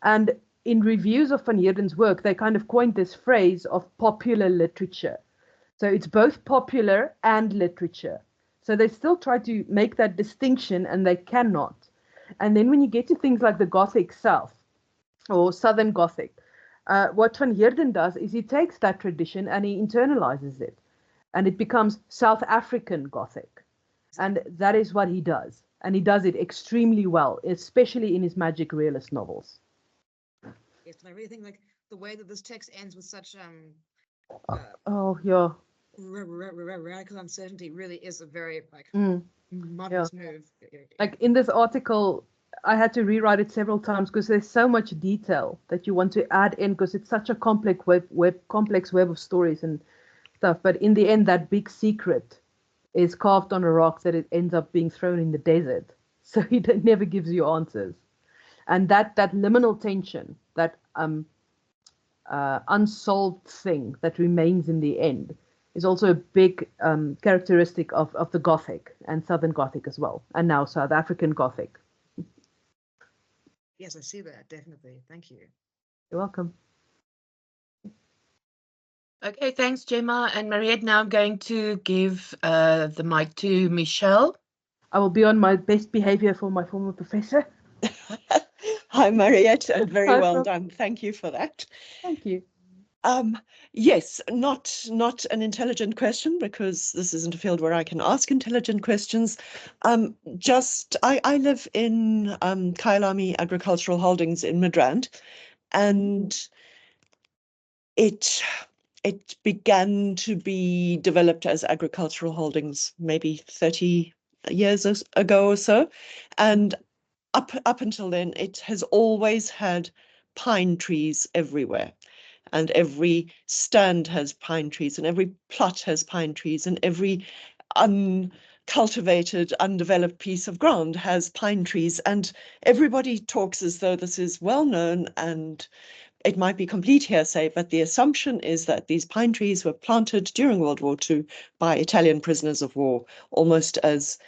And in reviews of Van Heerden's work, they kind of coined this phrase of popular literature. So it's both popular and literature. So they still try to make that distinction, and they cannot. And then when you get to things like the Gothic South or Southern Gothic, what Van Heerden does is he takes that tradition and he internalizes it, and it becomes South African Gothic. And that is what he does. And he does it extremely well, especially in his magic realist novels. Yes, and I really think the way that this text ends with such yeah, radical uncertainty really is a very marvelous move. In this article, I had to rewrite it several times because there's so much detail that you want to add in, because it's such a complex web of stories and stuff. But in the end, that big secret is carved on a rock that it ends up being thrown in the desert. So he never gives you answers. And that liminal tension, that unsolved thing that remains in the end, is also a big characteristic of the Gothic and Southern Gothic as well, and now South African Gothic. Yes, I see that, definitely. Thank you. You're welcome. Okay, thanks, Gemma. And Mariëtte, now I'm going to give the mic to Michelle. I will be on my best behavior for my former professor. Hi, Mariëtte, and very well done. Thank you for that. Thank you. Yes, not an intelligent question, because this isn't a field where I can ask intelligent questions. I live in Kyalami Agricultural Holdings in Midrand, and it began to be developed as agricultural holdings maybe 30 years ago or so, and up until then, it has always had pine trees everywhere, and every stand has pine trees, and every plot has pine trees, and every uncultivated, undeveloped piece of ground has pine trees, and everybody talks as though this is well known, and it might be complete hearsay, but the assumption is that these pine trees were planted during World War II by Italian prisoners of war, almost as,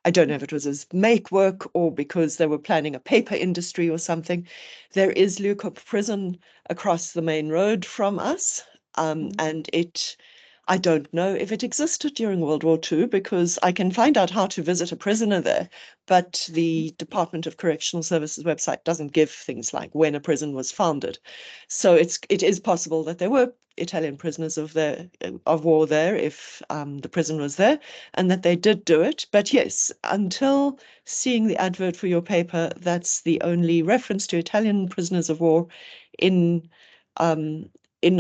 I don't know if it was as make work or because they were planning a paper industry or something. There is Leucop prison across the main road from us, and I don't know if it existed during World War II because I can find out how to visit a prisoner there, but the Department of Correctional Services website doesn't give things like when a prison was founded. So it is possible that there were Italian prisoners of war there if the prison was there, and that they did do it. But yes, until seeing the advert for your paper, that's the only reference to Italian prisoners of war in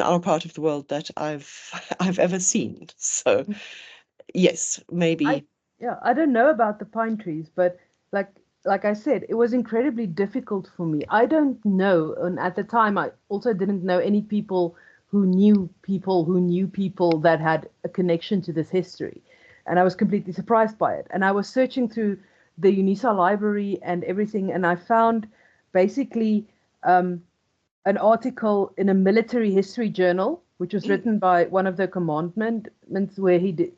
our part of the world that I've ever seen. So yes, maybe. I don't know about the pine trees, but like I said, it was incredibly difficult for me. I don't know, and at the time I also didn't know any people who knew people that had a connection to this history. And I was completely surprised by it. And I was searching through the UNISA library and everything, and I found basically an article in a military history journal, which was written by one of the commandments, where he did.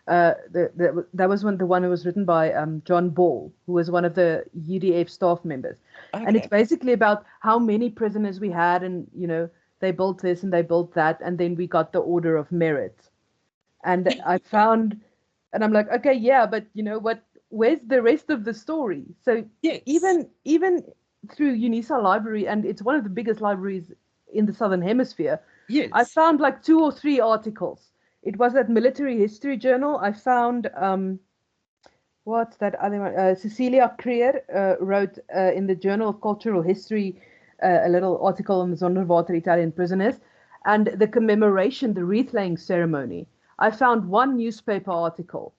That was the one that was written by John Ball, who was one of the UDF staff members. Okay. And it's basically about how many prisoners we had, and they built this and they built that, and then we got the Order of Merit. And I found, and I'm like, okay, yeah, but you know what? Where's the rest of the story? So yes. even through UNISA library, and it's one of the biggest libraries in the Southern Hemisphere, yes. I found like 2 or 3 articles. It was that military history journal. I found what's that other one? Cecilia Creer wrote in the Journal of Cultural History a little article on the Zonderwater Italian prisoners, and the commemoration, the wreath laying ceremony. I found one newspaper article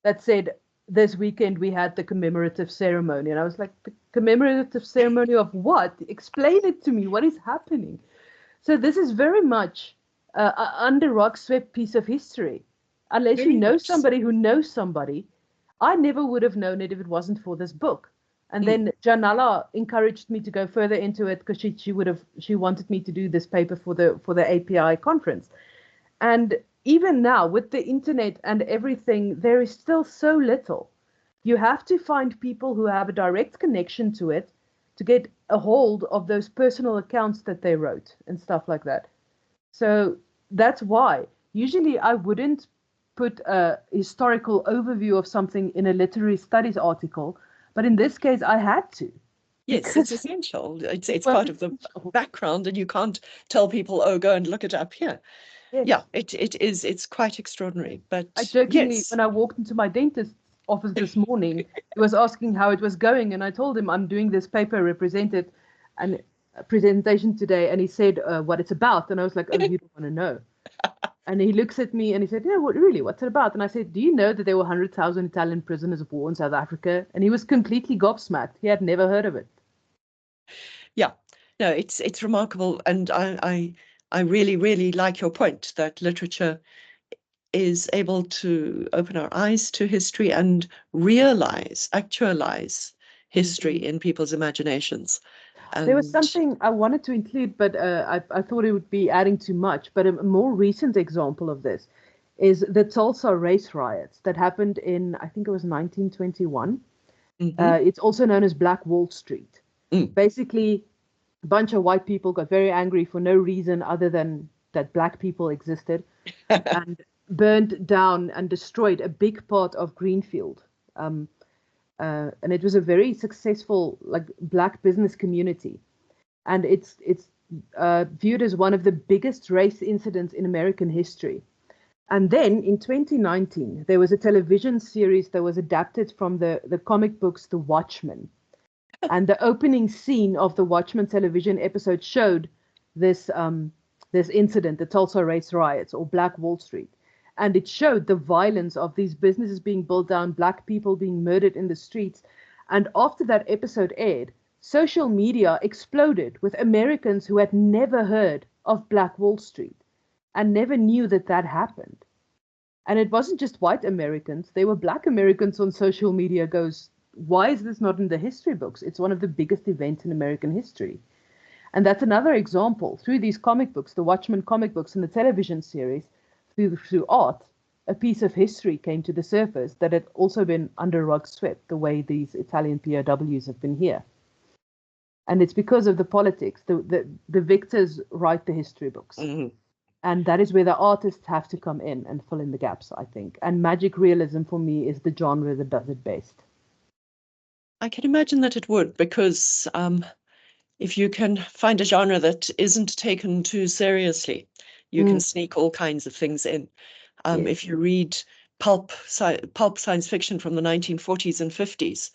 that said, this weekend we had the commemorative ceremony. And I was like, the commemorative ceremony of what? Explain it to me. What is happening? So this is very much under rock swept piece of history. Unless Very you know much so. somebody who knows somebody. I never would have known it if it wasn't for this book. And then Janala encouraged me to go further into it because she wanted me to do this paper for the API conference. And even now, with the internet and everything, there is still so little. You have to find people who have a direct connection to it to get a hold of those personal accounts that they wrote and stuff like that. So that's why usually I wouldn't put a historical overview of something in a literary studies article, but in this case I had to. Yes, it's essential. It's part of the background, and you can't tell people, oh, go and look it up here. Yes. Yeah, it's quite extraordinary. But I jokingly, yes. when I walked into my dentist's office this morning, he was asking how it was going, and I told him I'm doing this paper and presentation today, and he said what it's about, and I was like, oh, you don't want to know. And he looks at me and he said, yeah, really, what's it about? And I said, do you know that there were 100,000 Italian prisoners of war in South Africa? And he was completely gobsmacked. He had never heard of it. Yeah, no, it's remarkable, and I really, really like your point that literature is able to open our eyes to history and actualize history in people's imaginations. There was something I wanted to include, but I thought it would be adding too much. But a more recent example of this is the Tulsa race riots that happened in, I think it was 1921. It's also known as Black Wall Street. Basically, a bunch of white people got very angry for no reason other than that black people existed and burned down and destroyed a big part of Greenfield. And it was a very successful black business community. And it's viewed as one of the biggest race incidents in American history. And then in 2019, there was a television series that was adapted from the comic books, The Watchmen. And the opening scene of the Watchmen television episode showed this incident, the Tulsa race riots or Black Wall Street. And it showed the violence of these businesses being built down, black people being murdered in the streets. And after that episode aired, social media exploded with Americans who had never heard of Black Wall Street and never knew that that happened. And it wasn't just white Americans, there were black Americans on social media goes, why is this not in the history books? It's one of the biggest events in American history. And that's another example. Through these comic books, the Watchmen comic books and the television series, through art, a piece of history came to the surface that had also been under rug swept, the way these Italian POWs have been here. And it's because of the politics. The victors write the history books. Mhm. And that is where the artists have to come in and fill in the gaps, I think. And magic realism for me is the genre that does it best. I can imagine that it would, because if you can find a genre that isn't taken too seriously, you can sneak all kinds of things in. Yes. If you read pulp science fiction from the 1940s and 50s,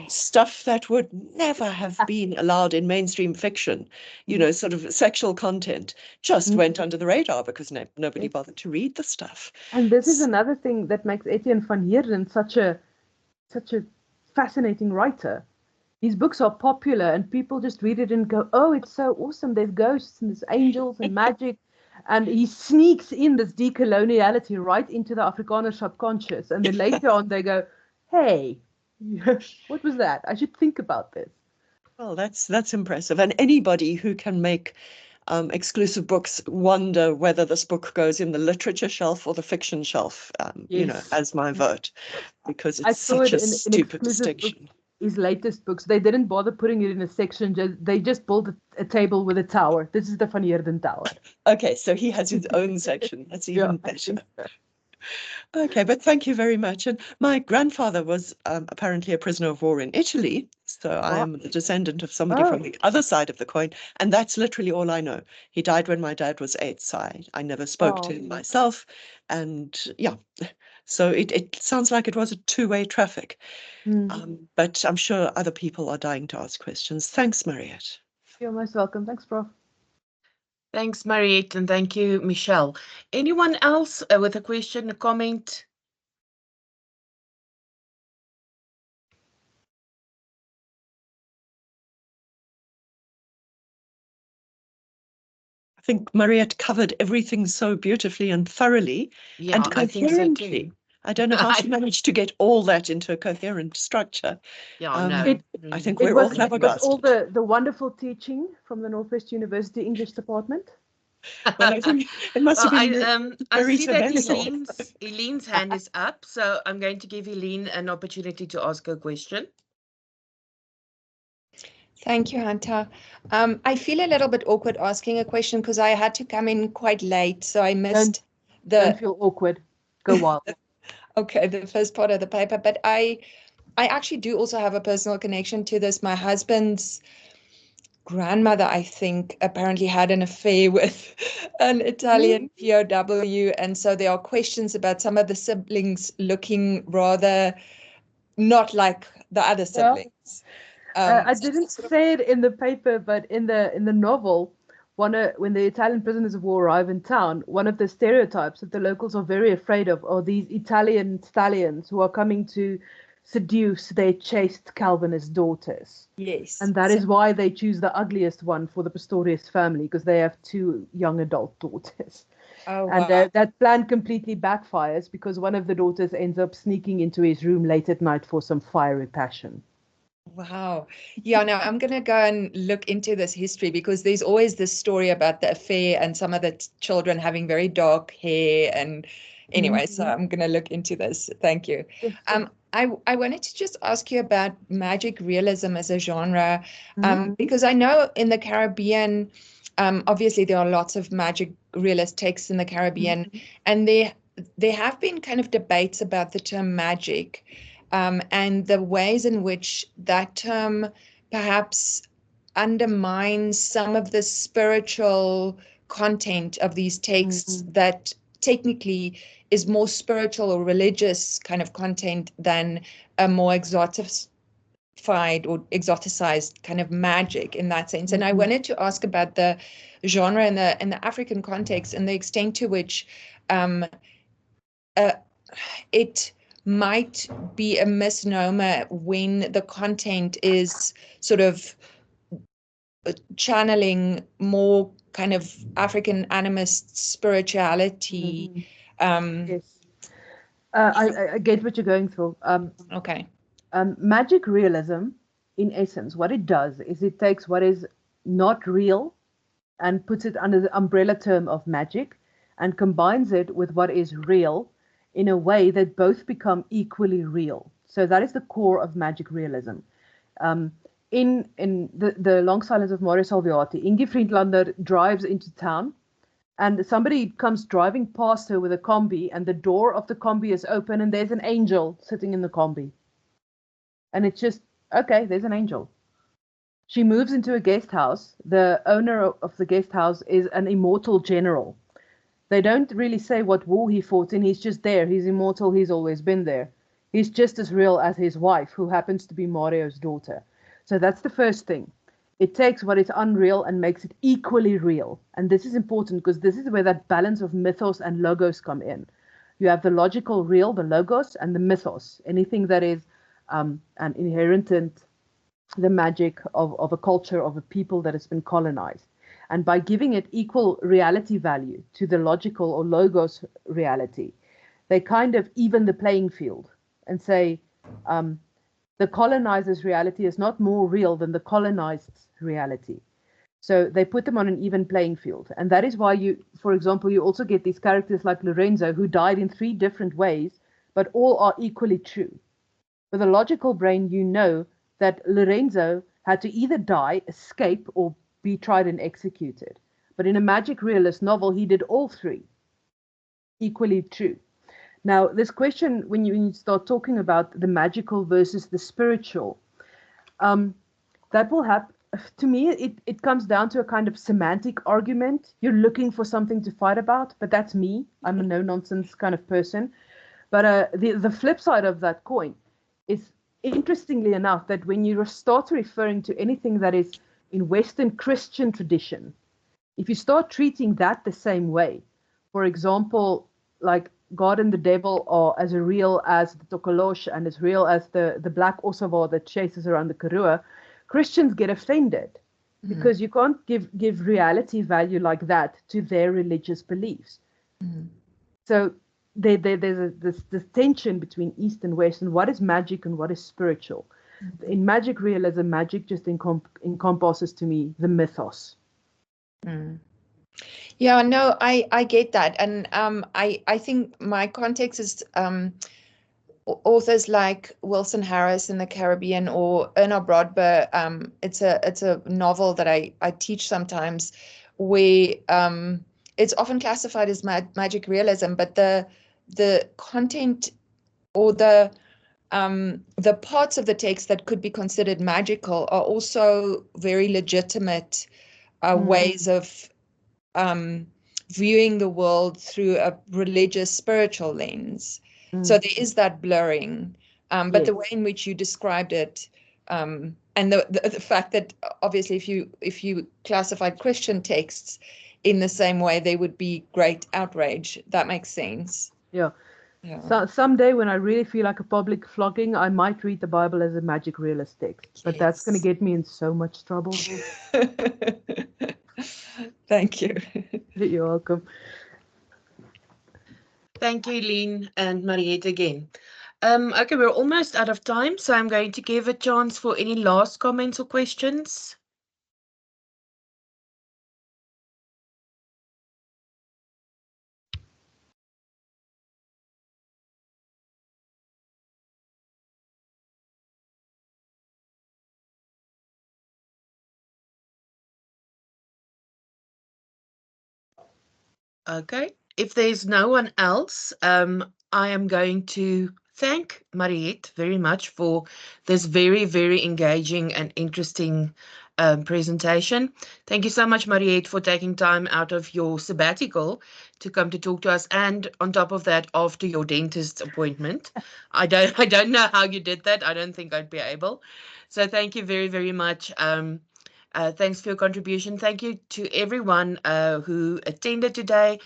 stuff that would never have been allowed in mainstream fiction, sort of sexual content, just went under the radar because nobody bothered to read the stuff. And this is another thing that makes Etienne van Heerden such a fascinating writer. His books are popular and people just read it and go, oh, it's so awesome. There's ghosts and there's angels and magic. And he sneaks in this decoloniality right into the Afrikaner subconscious. And then later on they go, hey, what was that? I should think about this. Well, that's impressive. And anybody who can make exclusive books wonder whether this book goes in the literature shelf or the fiction shelf, as my vote, because it's such a stupid distinction. His latest books, they didn't bother putting it in a section. They just built a table with a tower. This is the Van Heerden Tower. Okay, so he has his own section. That's even better. Okay, but thank you very much. And my grandfather was apparently a prisoner of war in Italy, so I am the descendant of somebody from the other side of the coin, and that's literally all I know. He died when my dad was 8, so I never spoke to him myself, and yeah, so it sounds like it was a two-way traffic. But I'm sure other people are dying to ask questions. Thanks, Mariëtte. You're most welcome. Thanks, Prof. Thanks, Mariëtte, and thank you, Michelle. Anyone else with a question, a comment? I think Mariëtte covered everything so beautifully and thoroughly and I think so too. I don't know how she managed to get all that into a coherent structure. No. I think we're all flabbergasted. It was all the wonderful teaching from the Northwest University English department. Well, I think it must have been I see that Eileen's hand is up, so I'm going to give Eileen an opportunity to ask her question. Thank you, Hunter. I feel a little bit awkward asking a question because I had to come in quite late, so I missed Don't feel awkward. Go wild. Okay, the first part of the paper, but I actually do also have a personal connection to this. My husband's grandmother, I think, apparently had an affair with an Italian POW, and so there are questions about some of the siblings looking rather not like the other siblings. I didn't say it in the paper, but in the novel, when the Italian prisoners of war arrive in town, one of the stereotypes that the locals are very afraid of are these Italian stallions who are coming to seduce their chaste Calvinist daughters. Yes. And that is why they choose the ugliest one for the Pistorius family, because they have 2 young adult daughters. Oh, wow. And that plan completely backfires because one of the daughters ends up sneaking into his room late at night for some fiery passion. Wow. Yeah, no, I'm going to go and look into this history because there's always this story about the affair and some of the children having very dark hair. And anyway, so I'm going to look into this. Thank you. I wanted to just ask you about magic realism as a genre, because I know in the Caribbean, obviously there are lots of magic realist texts in the Caribbean, and there have been kind of debates about the term magic. And the ways in which that term perhaps undermines some of the spiritual content of these texts that technically is more spiritual or religious kind of content than a more exoticized or exoticized kind of magic in that sense. And I wanted to ask about the genre in the African context and the extent to which it might be a misnomer when the content is sort of channeling more kind of African animist spirituality. Yes. I get what you're going through. Okay. Magic realism, in essence, what it does is it takes what is not real and puts it under the umbrella term of magic and combines it with what is real in a way that both become equally real. So that is the core of magic realism. In the Long Silence of Mario Salviati, Inge Friedlander drives into town and somebody comes driving past her with a combi and the door of the combi is open and there's an angel sitting in the combi. And it's just, okay, there's an angel. She moves into a guest house. The owner of the guest house is an immortal general. They don't really say what war he fought in. He's just there. He's immortal. He's always been there. He's just as real as his wife, who happens to be Mario's daughter. So that's the first thing. It takes what is unreal and makes it equally real. And this is important because this is where that balance of mythos and logos come in. You have the logical real, the logos, and the mythos, anything that is an inherent in the magic of a culture, of a people that has been colonized. And by giving it equal reality value to the logical or logos reality, they kind of even the playing field and say the colonizer's reality is not more real than the colonized's reality. So they put them on an even playing field. And that is why you, for example, you also get these characters like Lorenzo, who died in 3 different ways, but all are equally true. With a logical brain, you know that Lorenzo had to either die, escape, or be tried and executed. But in a magic realist novel, he did all 3, equally true. Now, this question, when you start talking about the magical versus the spiritual, that will happen. To me, it comes down to a kind of semantic argument. You're looking for something to fight about, but that's me. I'm a no-nonsense kind of person. But the flip side of that coin is, interestingly enough, that when you start referring to anything that is in Western Christian tradition, if you start treating that the same way, for example, like God and the devil are as real as the decolonisation and as real as the black Osawa that chases around the Karua, Christians get offended because you can't give reality value like that to their religious beliefs. So there's this tension between East and West, and what is magic and what is spiritual. In magic realism, magic just encompasses to me the mythos. Yeah, no, I get that. And I think my context is authors like Wilson Harris in the Caribbean or Erna Brodber. It's a novel that I teach sometimes, where it's often classified as magic realism, but the content or the parts of the text that could be considered magical are also very legitimate ways of viewing the world through a religious, spiritual lens. So there is that blurring, but the way in which you described it, and the fact that obviously if you classified Christian texts in the same way, they would be great outrage. That makes sense. Yeah. So someday when I really feel like a public flogging, I might read the Bible as a magic realist text, but that's going to get me in so much trouble. Thank you. You're welcome. Thank you, Lynn and Mariëtte again. Okay, we're almost out of time, so I'm going to give a chance for any last comments or questions. Okay, if there's no one else, I am going to thank Mariëtte very much for this very, very engaging and interesting presentation. Thank you so much, Mariëtte, for taking time out of your sabbatical to come to talk to us, and on top of that, after your dentist appointment. I don't know how you did that. I don't think I'd be able. So thank you very, very much. Thanks for your contribution. Thank you to everyone who attended today.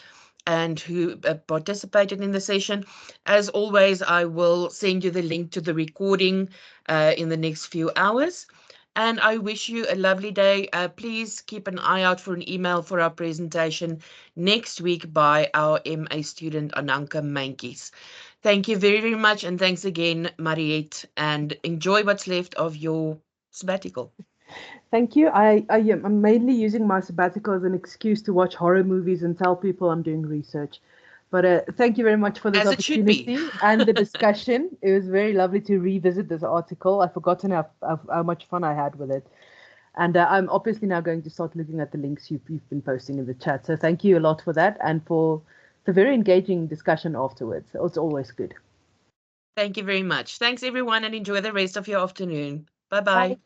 and who participated in the session. As always, I will send you the link to the recording in the next few hours. And I wish you a lovely day. Please keep an eye out for an email for our presentation next week by our MA student Ananka Mankies. Thank you very, very much. And thanks again, Mariëtte, and enjoy what's left of your sabbatical. Thank you. I'm mainly using my sabbatical as an excuse to watch horror movies and tell people I'm doing research. But thank you very much for this As it should be. opportunity and the discussion. It was very lovely to revisit this article. I've forgotten how much fun I had with it. And I'm obviously now going to start looking at the links you've been posting in the chat. So thank you a lot for that and for the very engaging discussion afterwards. It's always good. Thank you very much. Thanks, everyone, and enjoy the rest of your afternoon. Bye-bye. Bye.